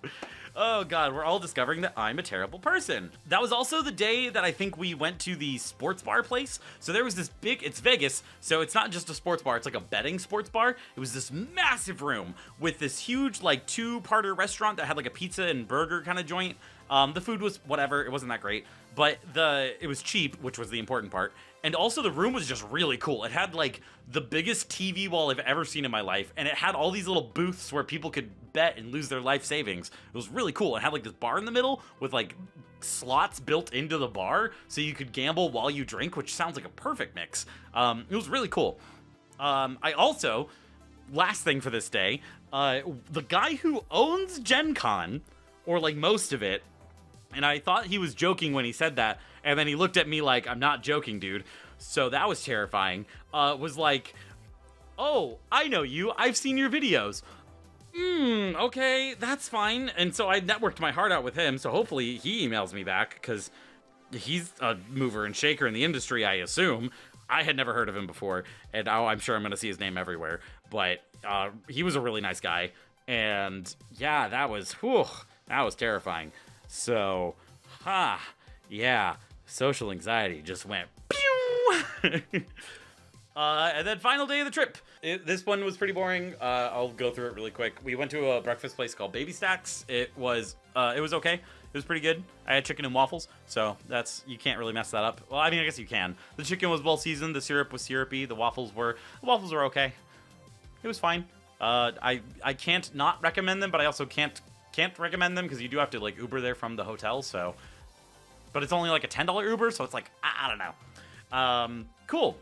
Oh god, we're all discovering that I'm a terrible person. That was also the day that I think we went to the sports bar place. So there was this it's Vegas, so it's not just a sports bar, it's like a betting sports bar. It was this massive room with this huge, like, 2-parter restaurant that had, like, a pizza and burger kind of joint. The food was whatever, it wasn't that great, but it was cheap, which was the important part, and also the room was just really cool. It had, like, the biggest TV wall I've ever seen in my life, and it had all these little booths where people could bet and lose their life savings. It was really cool. It had, like, this bar in the middle with, like, slots built into the bar, so you could gamble while you drink, which sounds like a perfect mix. It was really cool. I also, last thing for this day, the guy who owns Gen Con, or, like, most of it, and I thought he was joking when he said that, and then he looked at me like, I'm not joking, dude. So that was terrifying. Was like, oh, I know you. I've seen your videos. Okay, that's fine. And so I networked my heart out with him, so hopefully he emails me back, because he's a mover and shaker in the industry, I assume. I had never heard of him before, and now I'm sure I'm going to see his name everywhere. But he was a really nice guy, and yeah, that was terrifying. So, yeah, social anxiety just went pew! And then final day of the trip. This one was pretty boring. I'll go through it really quick. We went to a breakfast place called Baby Stacks. It was okay. It was pretty good. I had chicken and waffles, so you can't really mess that up. Well, I mean, I guess you can. The chicken was well seasoned. The syrup was syrupy. The waffles were okay. It was fine. I can't not recommend them, but I also can't recommend them because you do have to, like, Uber there from the hotel, so. But it's only like a $10 Uber, so it's like, I don't know. Cool.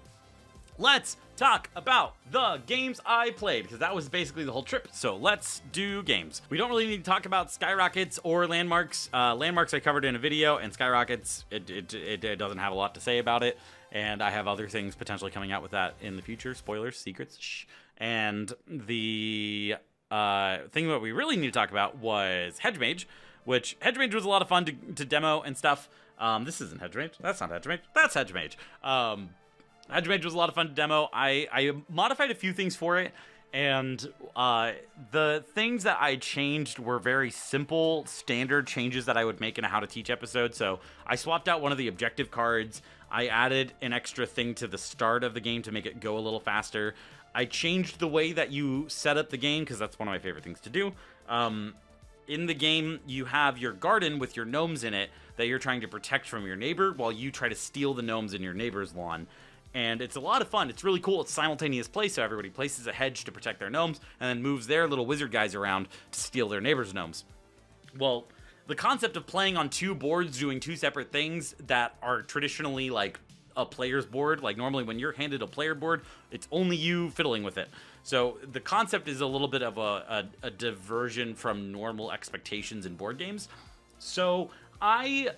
let's talk about the games I played, because that was basically the whole trip. So let's do games. We don't really need to talk about Skyrockets or Landmarks. Landmarks I covered in a video, and Skyrockets, it doesn't have a lot to say about it. And I have other things potentially coming out with that in the future. Spoilers, secrets, shh. And the thing that we really need to talk about was Hedge Mage, which Hedge Mage was a lot of fun to demo and stuff. This isn't Hedge Mage. That's not Hedge Mage. That's Hedge Mage. Hedge Mage was a lot of fun to demo. I modified a few things for it, and the things that I changed were very simple, standard changes that I would make in a How to Teach episode. So I swapped out one of the objective cards. I added an extra thing to the start of the game to make it go a little faster. I changed the way that you set up the game, because that's one of my favorite things to do. In the game, you have your garden with your gnomes in it that you're trying to protect from your neighbor while you try to steal the gnomes in your neighbor's lawn. And it's a lot of fun. It's really cool. It's simultaneous play, so everybody places a hedge to protect their gnomes and then moves their little wizard guys around to steal their neighbor's gnomes. Well, the concept of playing on two boards doing two separate things that are traditionally like a player's board, like normally when you're handed a player board, it's only you fiddling with it. So the concept is a little bit of a diversion from normal expectations in board games. So I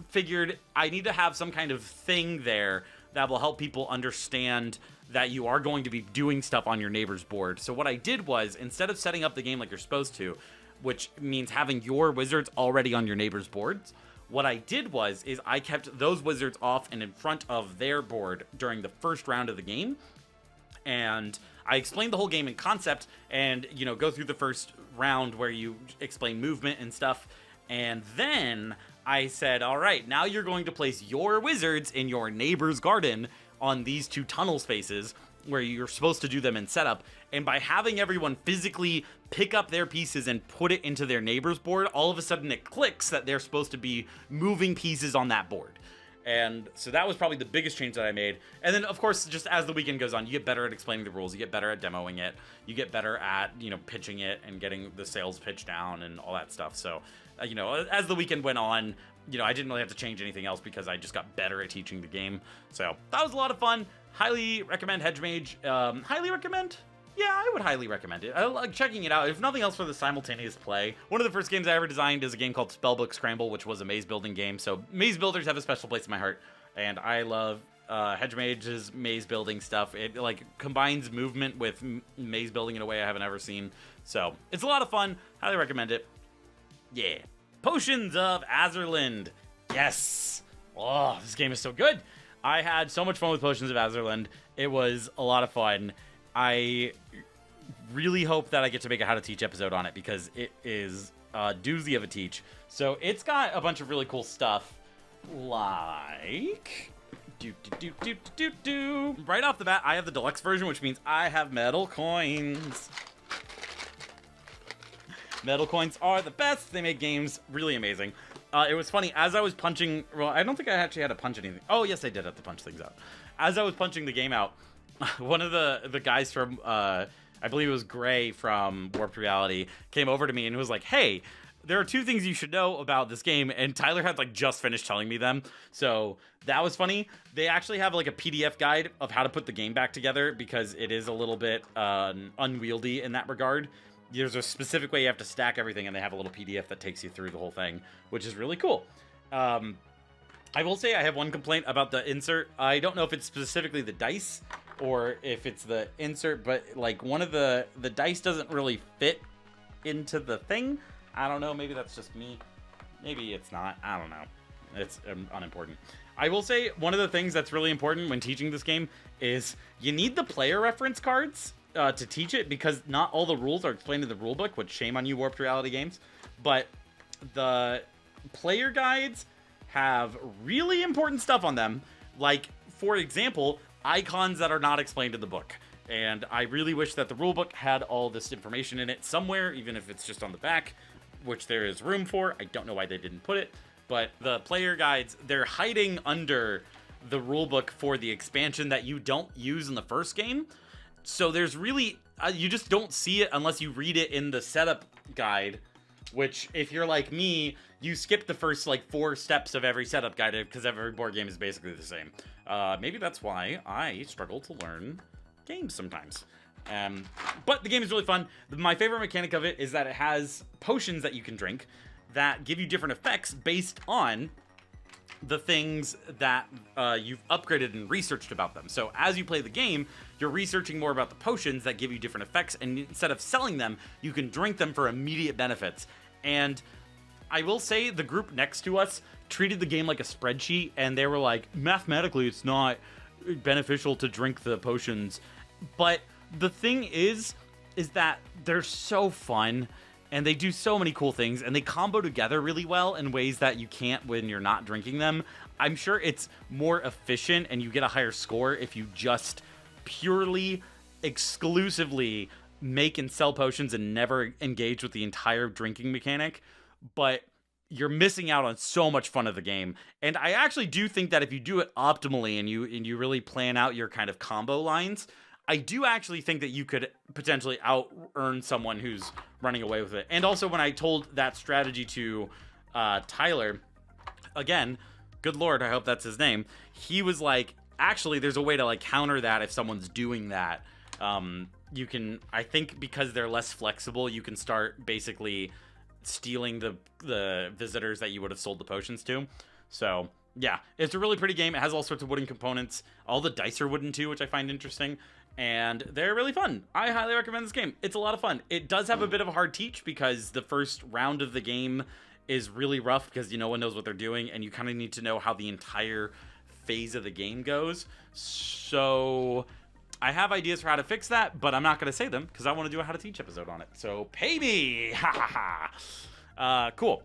figured I need to have some kind of thing there that will help people understand that you are going to be doing stuff on your neighbor's board. So what I did was, instead of setting up the game like you're supposed to, which means having your wizards already on your neighbor's boards, what I did was I kept those wizards off and in front of their board during the first round of the game. And I explained the whole game in concept and, go through the first round where you explain movement and stuff. And then I said, all right, now you're going to place your wizards in your neighbor's garden on these two tunnel spaces where you're supposed to do them in setup. And by having everyone physically pick up their pieces and put it into their neighbor's board, all of a sudden it clicks that they're supposed to be moving pieces on that board. And so that was probably the biggest change that I made. And then, of course, just as the weekend goes on, you get better at explaining the rules. You get better at demoing it. You get better at, pitching it and getting the sales pitch down and all that stuff. So, as the weekend went on, I didn't really have to change anything else because I just got better at teaching the game. So that was a lot of fun. Highly recommend Hedge Mage. Highly recommend? Yeah, I would highly recommend it. I like checking it out, if nothing else for the simultaneous play. One of the first games I ever designed is a game called Spellbook Scramble, which was a maze building game. So maze builders have a special place in my heart, and I love Hedge Mage's maze building stuff. It combines movement with maze building in a way I haven't ever seen. So it's a lot of fun. Highly recommend it. Yeah. Potions of Azurland. Yes. Oh, this game is so good. I had so much fun with Potions of Azurland. It was a lot of fun. I really hope that I get to make a How to Teach episode on it because it is a doozy of a teach. So it's got a bunch of really cool stuff like... Right off the bat, I have the deluxe version, which means I have metal coins. Metal coins are the best. They make games really amazing. It was funny, as I was punching... Well, I don't think I actually had to punch anything. Oh, yes, I did have to punch things out. As I was punching the game out, one of the guys from, I believe it was Gray from Warped Reality, came over to me and was like, hey, there are two things you should know about this game, and Tyler had just finished telling me them, so that was funny. They actually have a PDF guide of how to put the game back together because it is a little bit unwieldy in that regard. There's a specific way you have to stack everything, and they have a little PDF that takes you through the whole thing, which is really cool. I will say I have one complaint about the insert. I don't know if it's specifically the dice or if it's the insert, but one of the dice doesn't really fit into the thing. I don't know. Maybe that's just me. Maybe it's not. I don't know. It's unimportant. I will say one of the things that's really important when teaching this game is you need the player reference cards to teach it because not all the rules are explained in the rulebook, which shame on you, Warped Reality games. But the player guides have really important stuff on them. Like, for example, icons that are not explained in the book. And I really wish that the rulebook had all this information in it somewhere, even if it's just on the back, which there is room for. I don't know why they didn't put it. But the player guides, they're hiding under the rulebook for the expansion that you don't use in the first game. So there's really, you just don't see it unless you read it in the setup guide, which if you're like me, you skip the first 4 steps of every setup guide because every board game is basically the same. Maybe that's why I struggle to learn games sometimes. But the game is really fun. My favorite mechanic of it is that it has potions that you can drink that give you different effects based on the things that you've upgraded and researched about them. So as you play the game, you're researching more about the potions that give you different effects, and instead of selling them, you can drink them for immediate benefits. And I will say the group next to us treated the game like a spreadsheet, and they were like, mathematically, it's not beneficial to drink the potions. But the thing is that they're so fun, and they do so many cool things, and they combo together really well in ways that you can't when you're not drinking them. I'm sure it's more efficient, and you get a higher score if you just purely, exclusively make and sell potions and never engage with the entire drinking mechanic. But you're missing out on so much fun of the game. And I actually do think that if you do it optimally and you really plan out your kind of combo lines, I do actually think that you could potentially out-earn someone who's running away with it. And also, when I told that strategy to Tyler, again, good lord, I hope that's his name, he was like, actually, there's a way to like counter that if someone's doing that. You can, I think because they're less flexible, you can start basically stealing the visitors that you would have sold the potions to. So yeah, it's a really pretty game. It has all sorts of wooden components. All the dice are wooden too, which I find interesting. And they're really fun. I highly recommend this game. It's a lot of fun. It does have a bit of a hard teach because the first round of the game is really rough because no one knows what they're doing, and you kind of need to know how the entire phase of the game goes. So I have ideas for how to fix that, but I'm not going to say them because I want to do a how to teach episode on it. So pay me! Ha ha ha! Cool.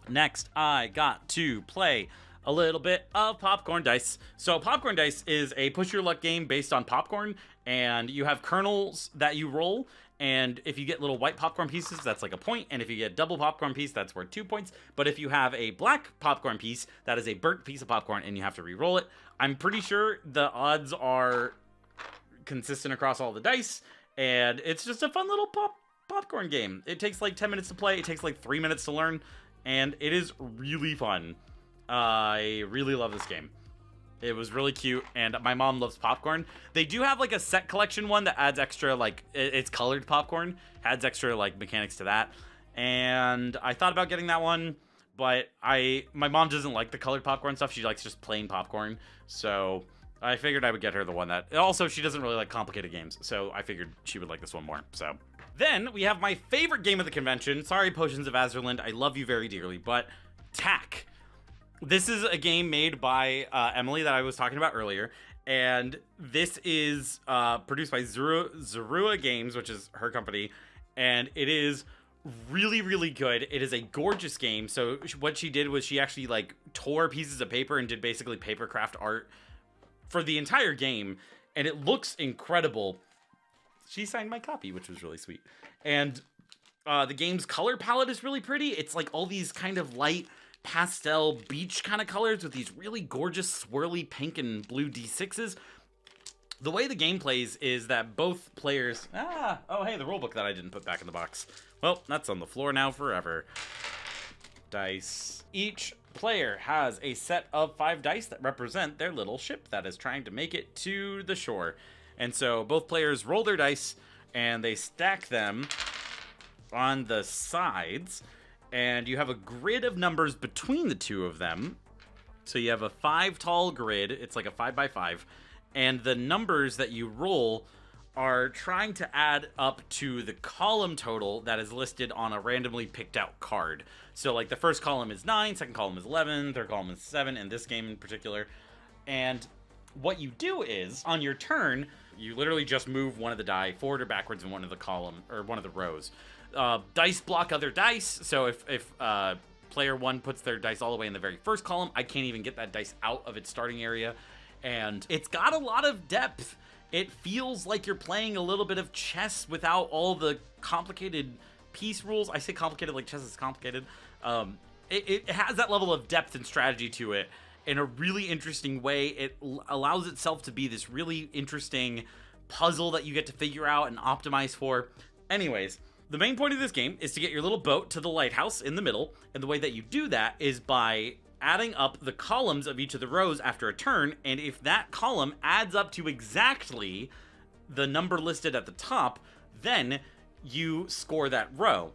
Next, I got to play a little bit of Popcorn Dice. So Popcorn Dice is a push your luck game based on popcorn, and you have kernels that you roll, and if you get little white popcorn pieces, that's like a point, and if you get double popcorn piece, that's worth 2 points. But if you have a black popcorn piece, that is a burnt piece of popcorn, and you have to re-roll it. I'm pretty sure the odds are consistent across all the dice, and it's just a fun little popcorn game. It takes like 10 minutes to play, it takes like 3 minutes to learn, and it is really fun. I really love this game. It was really cute, and my mom loves popcorn. They do have like a set collection one that adds extra, like, it's colored popcorn, adds extra like mechanics to that. And I thought about getting that one, but my mom doesn't like the colored popcorn stuff. She likes just plain popcorn. So I figured I would get her the one that, also she doesn't really like complicated games, so I figured she would like this one more. So then we have my favorite game of the convention. Sorry, Potions of Azurland, I love you very dearly, but TAC. This is a game made by Emily that I was talking about earlier, and this is produced by Zorua Games, which is her company, and it is really, really good. It is a gorgeous game. So what she did was she actually like tore pieces of paper and did basically papercraft art for the entire game, and it looks incredible. She signed my copy, which was really sweet. And the game's color palette is really pretty. It's like all these kind of light pastel beach kind of colors with these really gorgeous swirly pink and blue D6s. The way the game plays is that both players... oh hey, the rulebook that I didn't put back in the box. Well, that's on the floor now forever. Dice. Each player has a set of 5 dice that represent their little ship that is trying to make it to the shore. And so both players roll their dice and they stack them on the sides, and you have a grid of numbers between the two of them. So you have a 5 tall grid. It's like a 5x5. And the numbers that you roll are trying to add up to the column total that is listed on a randomly picked out card. So like the first column is 9, second column is 11, third column is 7 in this game in particular. And what you do is, on your turn, you literally just move one of the die forward or backwards in one of the column or one of the rows. Dice block other dice, so if player 1 puts their dice all the way in the very first column, I can't even get that dice out of its starting area. And it's got a lot of depth. It feels like you're playing a little bit of chess without all the complicated piece rules. I say complicated like chess is complicated. It has that level of depth and strategy to it in a really interesting way. It allows itself to be this really interesting puzzle that you get to figure out and optimize for. Anyways, the main point of this game is to get your little boat to the lighthouse in the middle, and the way that you do that is by adding up the columns of each of the rows after a turn, and if that column adds up to exactly the number listed at the top, then you score that row.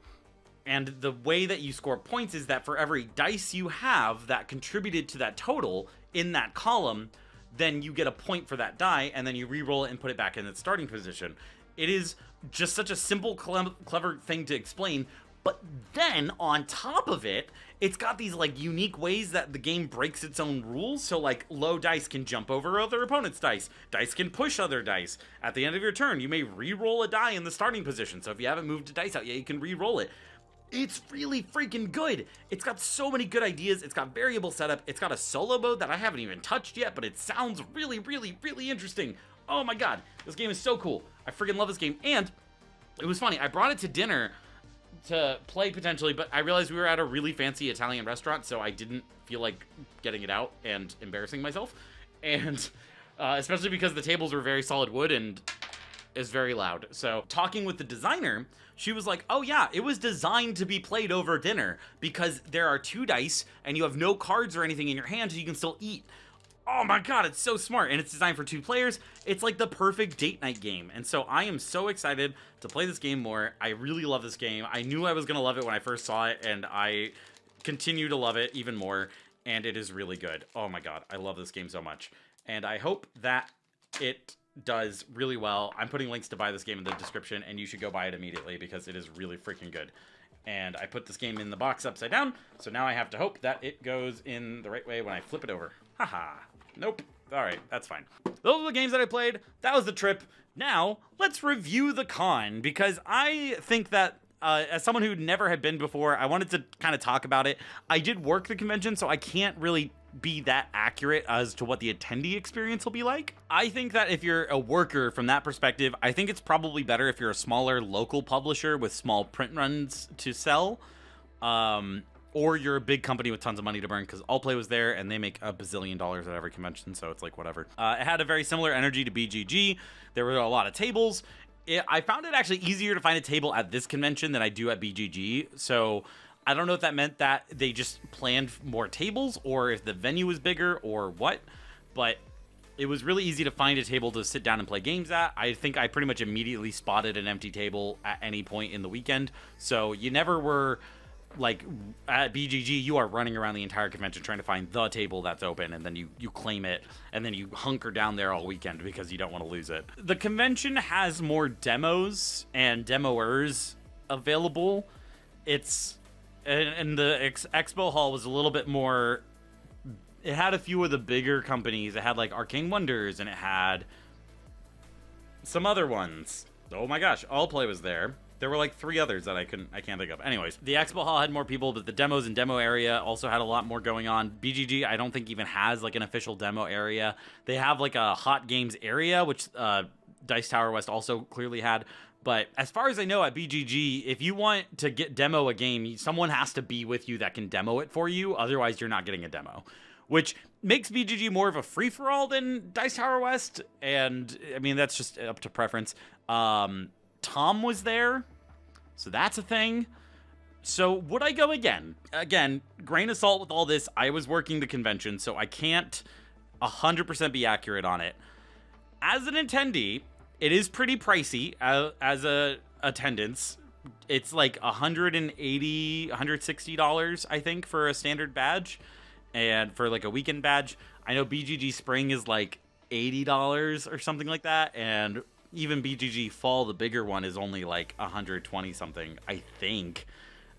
And the way that you score points is that for every dice you have that contributed to that total in that column, then you get a point for that die, and then you re-roll it and put it back in its starting position. It is just such a simple, clever thing to explain. But then, on top of it, it's got these, like, unique ways that the game breaks its own rules. So, like, low dice can jump over other opponents' dice. Dice can push other dice. At the end of your turn, you may re-roll a die in the starting position. So if you haven't moved a dice out yet, you can re-roll it. It's really freaking good. It's got so many good ideas. It's got variable setup. It's got a solo mode that I haven't even touched yet, but it sounds really, really, really interesting. Oh my god, this game is so cool. I freaking love this game. And it was funny, I brought it to dinner to play potentially, but I realized we were at a really fancy Italian restaurant, so I didn't feel like getting it out and embarrassing myself. And especially because the tables were very solid wood and is very loud. So talking with the designer, she was like, oh yeah, it was designed to be played over dinner because there are 2 dice and you have no cards or anything in your hand, so you can still eat. Oh my god, it's so smart, and it's designed for 2 players. It's like the perfect date night game, and so I am so excited to play this game more. I really love this game. I knew I was gonna love it when I first saw it, and I continue to love it even more, and it is really good. Oh my god, I love this game so much, and I hope that it does really well. I'm putting links to buy this game in the description, and you should go buy it immediately because it is really freaking good. And I put this game in the box upside down, so now I have to hope that it goes in the right way when I flip it over. Haha. Nope. Alright, that's fine. Those are the games that I played. That was the trip. Now, let's review the con, because I think that as someone who never had been before, I wanted to kind of talk about it. I did work the convention, so I can't really be that accurate as to what the attendee experience will be like. I think that if you're a worker from that perspective, I think it's probably better if you're a smaller local publisher with small print runs to sell. Or you're a big company with tons of money to burn, because Allplay was there, and they make $1 bazillion at every convention, so it's like, whatever. It had a very similar energy to BGG. There were a lot of tables. I found it actually easier to find a table at this convention than I do at BGG, so I don't know if that meant that they just planned more tables, or if the venue was bigger, or what, but it was really easy to find a table to sit down and play games at. I think I pretty much immediately spotted an empty table at any point in the weekend, so you never were... Like, at BGG, you are running around the entire convention trying to find the table that's open, and then you claim it, and then you hunker down there all weekend because you don't want to lose it. The convention has more demos and demoers available. And the expo hall was a little bit more... It had a few of the bigger companies. It had, like, Arcane Wonders, and it had some other ones. Oh my gosh, Allplay was there. There were like 3 others that I can't think of. Anyways, the expo hall had more people, but the demos and demo area also had a lot more going on. BGG, I don't think even has like an official demo area. They have like a hot games area, which Dice Tower West also clearly had. But as far as I know at BGG, if you want to demo a game, someone has to be with you that can demo it for you. Otherwise, you're not getting a demo, which makes BGG more of a free-for-all than Dice Tower West. And I mean, that's just up to preference. Tom was there, so that's a thing. So would I go again? Again, grain of salt with all this. I was working the convention, so I can't 100% be accurate on it. As an attendee, it is pretty pricey as a attendance. It's like $180, $160, I think, for a standard badge, and for like a weekend badge. I know BGG Spring is like $80 or something like that, and even BGG Fall, the bigger one, is only like 120 something, I think.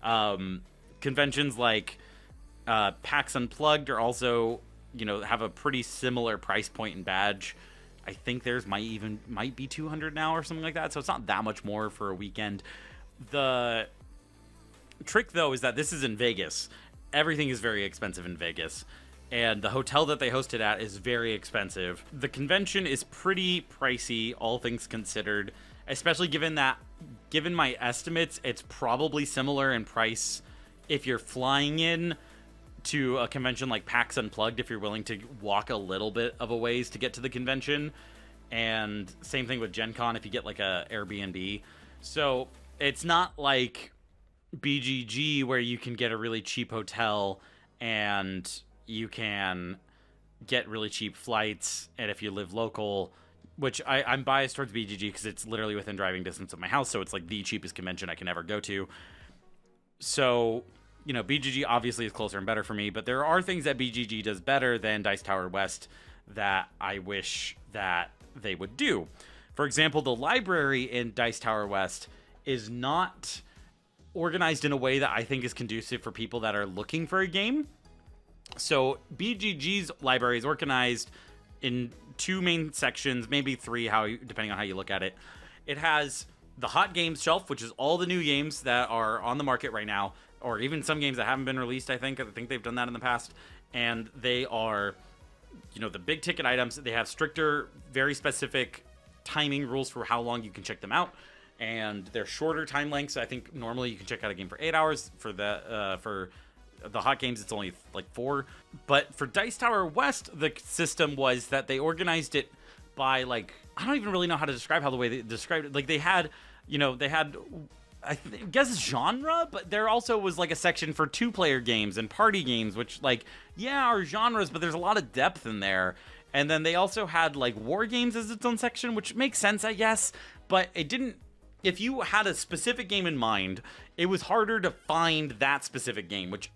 Conventions like PAX Unplugged are also, have a pretty similar price point and badge. I think theirs might be 200 now or something like that, so it's not that much more for a weekend. The trick, though, is that this is in Vegas. Everything is very expensive in Vegas. And the hotel that they hosted at is very expensive. The convention is pretty pricey, all things considered, especially given my estimates, it's probably similar in price if you're flying in to a convention like PAX Unplugged, if you're willing to walk a little bit of a ways to get to the convention. And same thing with Gen Con if you get like a Airbnb. So it's not like BGG where you can get a really cheap hotel and you can get really cheap flights, and if you live local, which I'm biased towards BGG because it's literally within driving distance of my house, so it's like the cheapest convention I can ever go to. So, you know, BGG obviously is closer and better for me, but there are things that BGG does better than Dice Tower West that I wish that they would do. For example, the library in Dice Tower West is not organized in a way that I think is conducive for people that are looking for a game. So BGG's library is organized in 2 main sections, maybe 3, depending on how you look at it. It has the hot games shelf, which is all the new games that are on the market right now, or even some games that haven't been released. I think they've done that in the past, and they are, you know, the big ticket items. They have stricter, very specific timing rules for how long you can check them out, and they're shorter time lengths. I think normally you can check out a game for 8 hours. For the hot games, it's only like 4. But for Dice Tower West, the system was that they organized it by, like, I don't even really know how to describe how the way they described it. Like, they had, I guess, genre, but there also was like a section for 2-player games and party games, which, like, yeah, are genres, but there's a lot of depth in there. And then they also had like war games as its own section, which makes sense, I guess, but it didn't. If you had a specific game in mind, it was harder to find that specific game, which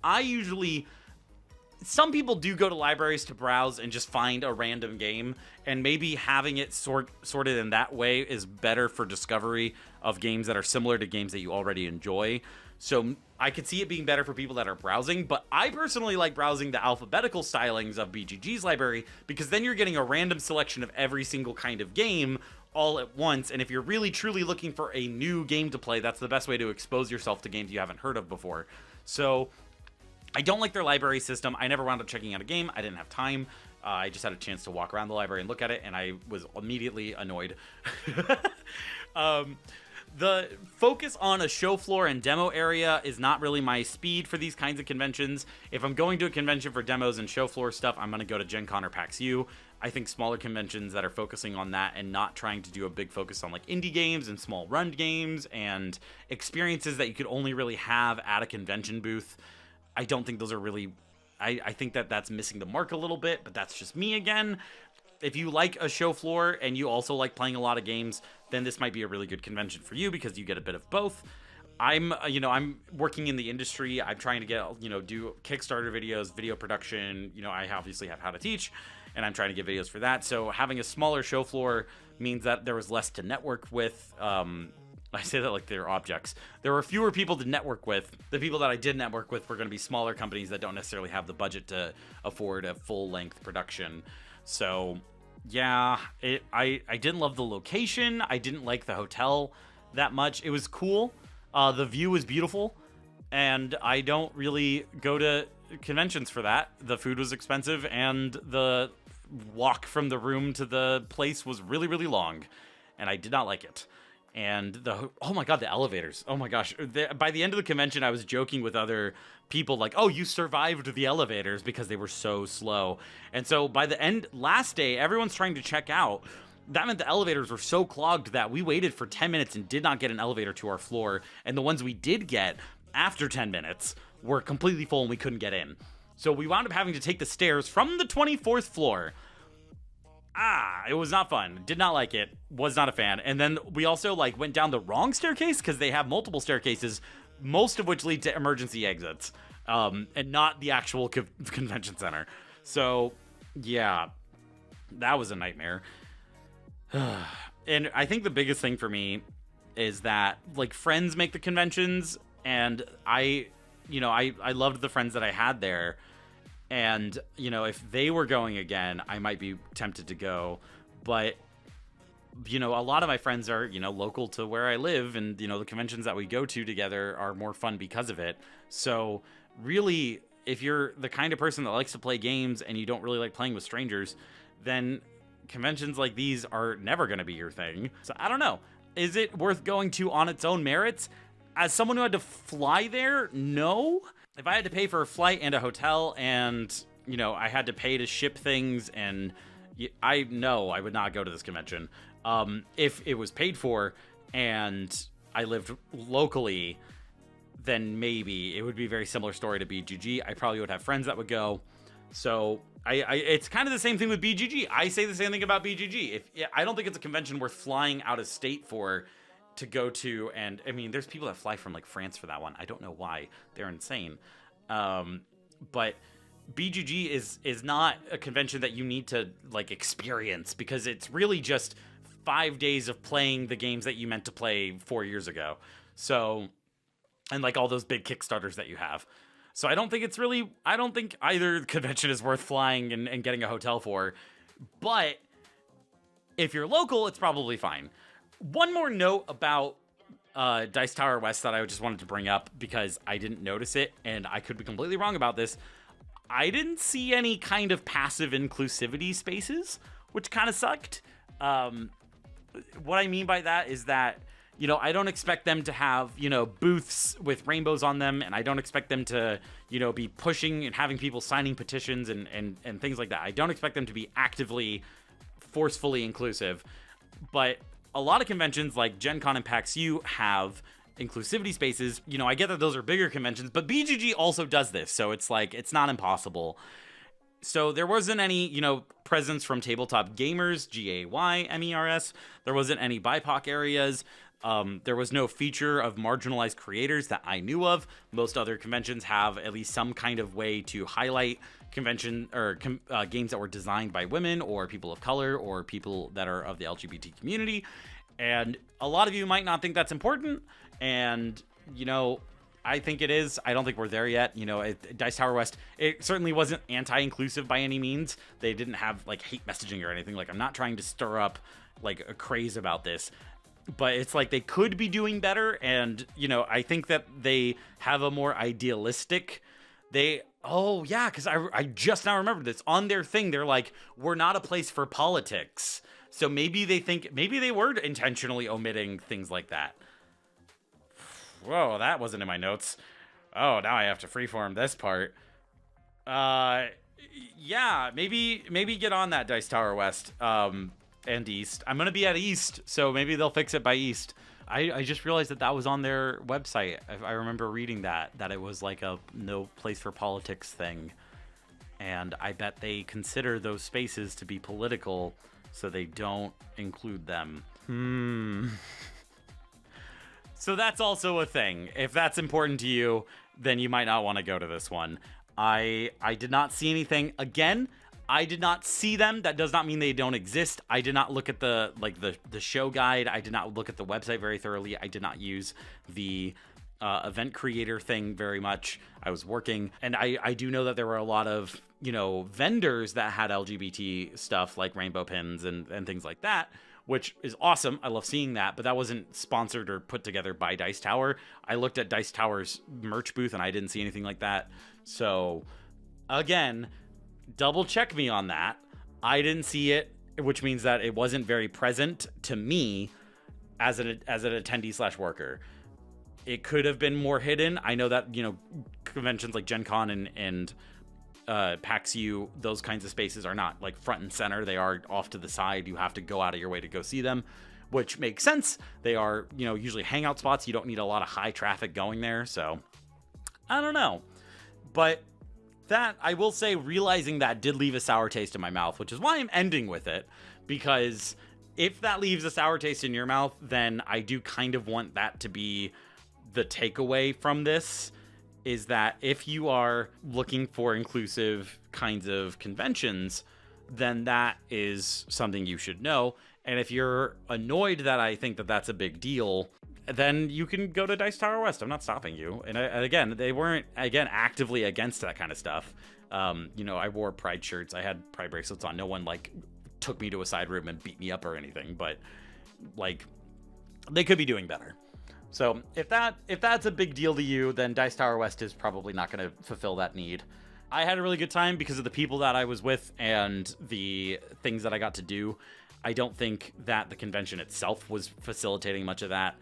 some people do go to libraries to browse and just find a random game, and maybe having it sorted in that way is better for discovery of games that are similar to games that you already enjoy. So I could see it being better for people that are browsing, but I personally like browsing the alphabetical stylings of BGG's library, because then you're getting a random selection of every single kind of game all at once. And if you're really truly looking for a new game to play, that's the best way to expose yourself to games you haven't heard of before. So I don't like their library system. I never wound up checking out a game. I didn't have time. I just had a chance to walk around the library and look at it, and I was immediately annoyed. The focus on a show floor and demo area is not really my speed for these kinds of conventions. If I'm going to a convention for demos and show floor stuff, I'm going to go to Gen Con or PAX U. I think smaller conventions that are focusing on that and not trying to do a big focus on like indie games and small run games and experiences that you could only really have at a convention booth, I don't think those are really... I think that that's missing the mark a little bit, but that's just me again. If you like a show floor and you also like playing a lot of games, then this might be a really good convention for you because you get a bit of both. I'm working in the industry. I'm trying to get, do Kickstarter videos, video production. I obviously have How to Teach, and I'm trying to get videos for that. So having a smaller show floor means that there was less to network with. I say that like they're objects. There were fewer people to network with. The people that I did network with were going to be smaller companies that don't necessarily have the budget to afford a full-length production. So, yeah, I didn't love the location. I didn't like the hotel that much. It was cool. The view was beautiful, and I don't really go to conventions for that. The food was expensive, and the walk from the room to the place was really, really long, and I did not like it. And oh my god, the elevators. Oh my gosh. By the end of the convention, I was joking with other people like, oh, you survived the elevators because they were so slow. And so by the end, last day, everyone's trying to check out. That meant the elevators were so clogged that we waited for 10 minutes and did not get an elevator to our floor. And the ones we did get after 10 minutes were completely full and we couldn't get in. So we wound up having to take the stairs from the 24th floor. It was not fun. Did not like it. Was not a fan. And then we also went down the wrong staircase because they have multiple staircases, most of which lead to emergency exits, and not the actual convention center. So, yeah, that was a nightmare. And I think the biggest thing for me is that friends make the conventions, and I loved the friends that I had there. And, if they were going again, I might be tempted to go. But, a lot of my friends are, local to where I live. And, the conventions that we go to together are more fun because of it. So, really, if you're the kind of person that likes to play games and you don't really like playing with strangers, then conventions like these are never going to be your thing. So, I don't know. Is it worth going to on its own merits? As someone who had to fly there, no. If I had to pay for a flight and a hotel and, I had to pay to ship things, and I would not go to this convention. If it was paid for and I lived locally, then maybe it would be a very similar story to BGG. I probably would have friends that would go. So it's kind of the same thing with BGG. I say the same thing about BGG. I don't think it's a convention worth flying out of state to go to, and I mean, there's people that fly from like France for that one. I don't know why. They're insane. But BGG is not a convention that you need to like experience, because it's really just 5 days of playing the games that you meant to play 4 years ago. So, and like all those big Kickstarters that you have. So I don't think either convention is worth flying and getting a hotel for. But if you're local, it's probably fine. One more note about Dice Tower West that I just wanted to bring up, because I didn't notice it, and I could be completely wrong about this. I didn't see any kind of passive inclusivity spaces, which kind of sucked. What I mean by that is that, you know, I don't expect them to have, you know, booths with rainbows on them, and I don't expect them to, you know, be pushing and having people signing petitions and things like that. I don't expect them to be actively, forcefully inclusive. But a lot of conventions like Gen Con and PAX U have inclusivity spaces. You know, I get that those are bigger conventions, but BGG also does this, so it's like, it's not impossible. So there wasn't any, you know, presence from tabletop gamers, GAYMERS. There wasn't any BIPOC areas. There was no feature of marginalized creators that I knew of. Most other conventions have at least some kind of way to highlight convention or games that were designed by women or people of color or people that are of the LGBT community. And a lot of you might not think that's important. And, you know, I think it is. I don't think we're there yet. You know, Dice Tower West, it certainly wasn't anti-inclusive by any means. They didn't have like hate messaging or anything. Like, I'm not trying to stir up like a craze about this, but it's like they could be doing better. And, you know, I think that they have a more idealistic, because I just now remembered this. On their thing, they're like, we're not a place for politics. So maybe they were intentionally omitting things like that. Whoa, that wasn't in my notes. Oh, now I have to freeform this part. Yeah, maybe get on that, Dice Tower West and East. I'm gonna be at East, so maybe they'll fix it by East. I just realized that was on their website. I remember reading that it was like a no place for politics thing. And I bet they consider those spaces to be political, so they don't include them. So that's also a thing. If that's important to you, then you might not want to go to this one. I did not see anything. Again, I did not see them. That does not mean they don't exist. I did not look at the show guide. I did not look at the website very thoroughly. I did not use the event creator thing very much. I was working, and I do know that there were a lot of, you know, vendors that had LGBT stuff like rainbow pins and things like that, which is awesome. I love seeing that, but that wasn't sponsored or put together by Dice Tower. I looked at Dice Tower's merch booth and I didn't see anything like that. So again, double check me on that. I didn't see it, which means that it wasn't very present to me as an attendee / worker. It could have been more hidden. I know that, you know, conventions like Gen Con and PAX U, those kinds of spaces are not like front and center. They are off to the side. You have to go out of your way to go see them, which makes sense. They are, you know, usually hangout spots. You don't need a lot of high traffic going there. So I don't know, but that, I will say, realizing that did leave a sour taste in my mouth, which is why I'm ending with it, because if that leaves a sour taste in your mouth, then I do kind of want that to be the takeaway from this. Is that if you are looking for inclusive kinds of conventions, then that is something you should know. And if you're annoyed that I think that that's a big deal, then you can go to Dice Tower West. I'm not stopping you. And again, they weren't, actively against that kind of stuff. You know, I wore Pride shirts. I had Pride bracelets on. No one, like, took me to a side room and beat me up or anything. But, like, they could be doing better. So if that's a big deal to you, then Dice Tower West is probably not going to fulfill that need. I had a really good time because of the people that I was with and the things that I got to do. I don't think that the convention itself was facilitating much of that.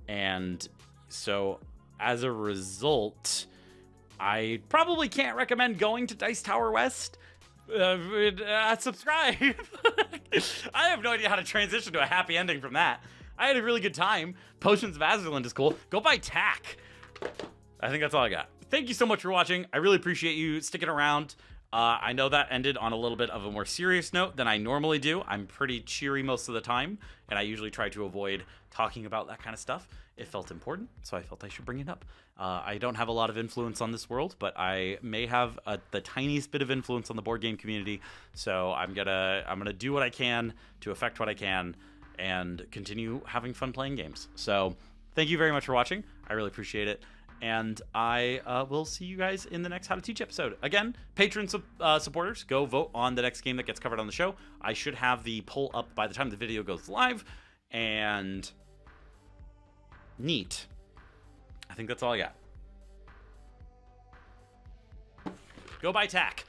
And so as a result, I probably can't recommend going to Dice Tower West. Subscribe. I have no idea how to transition to a happy ending from that. I had a really good time. Potions of Azerland is cool. Go buy tack. I think that's all I got. Thank you so much for watching. I really appreciate you sticking around. I know that ended on a little bit of a more serious note than I normally do. I'm pretty cheery most of the time, and I usually try to avoid talking about that kind of stuff. It felt important, so I felt I should bring it up. I don't have a lot of influence on this world, but I may have the tiniest bit of influence on the board game community. So I'm gonna do what I can to affect what I can, and continue having fun playing games. So thank you very much for watching. I really appreciate it. And I will see you guys in the next How to Teach episode. Again, patron supporters, go vote on the next game that gets covered on the show. I should have the poll up by the time the video goes live. And neat. I think that's all I got. Go buy TAC.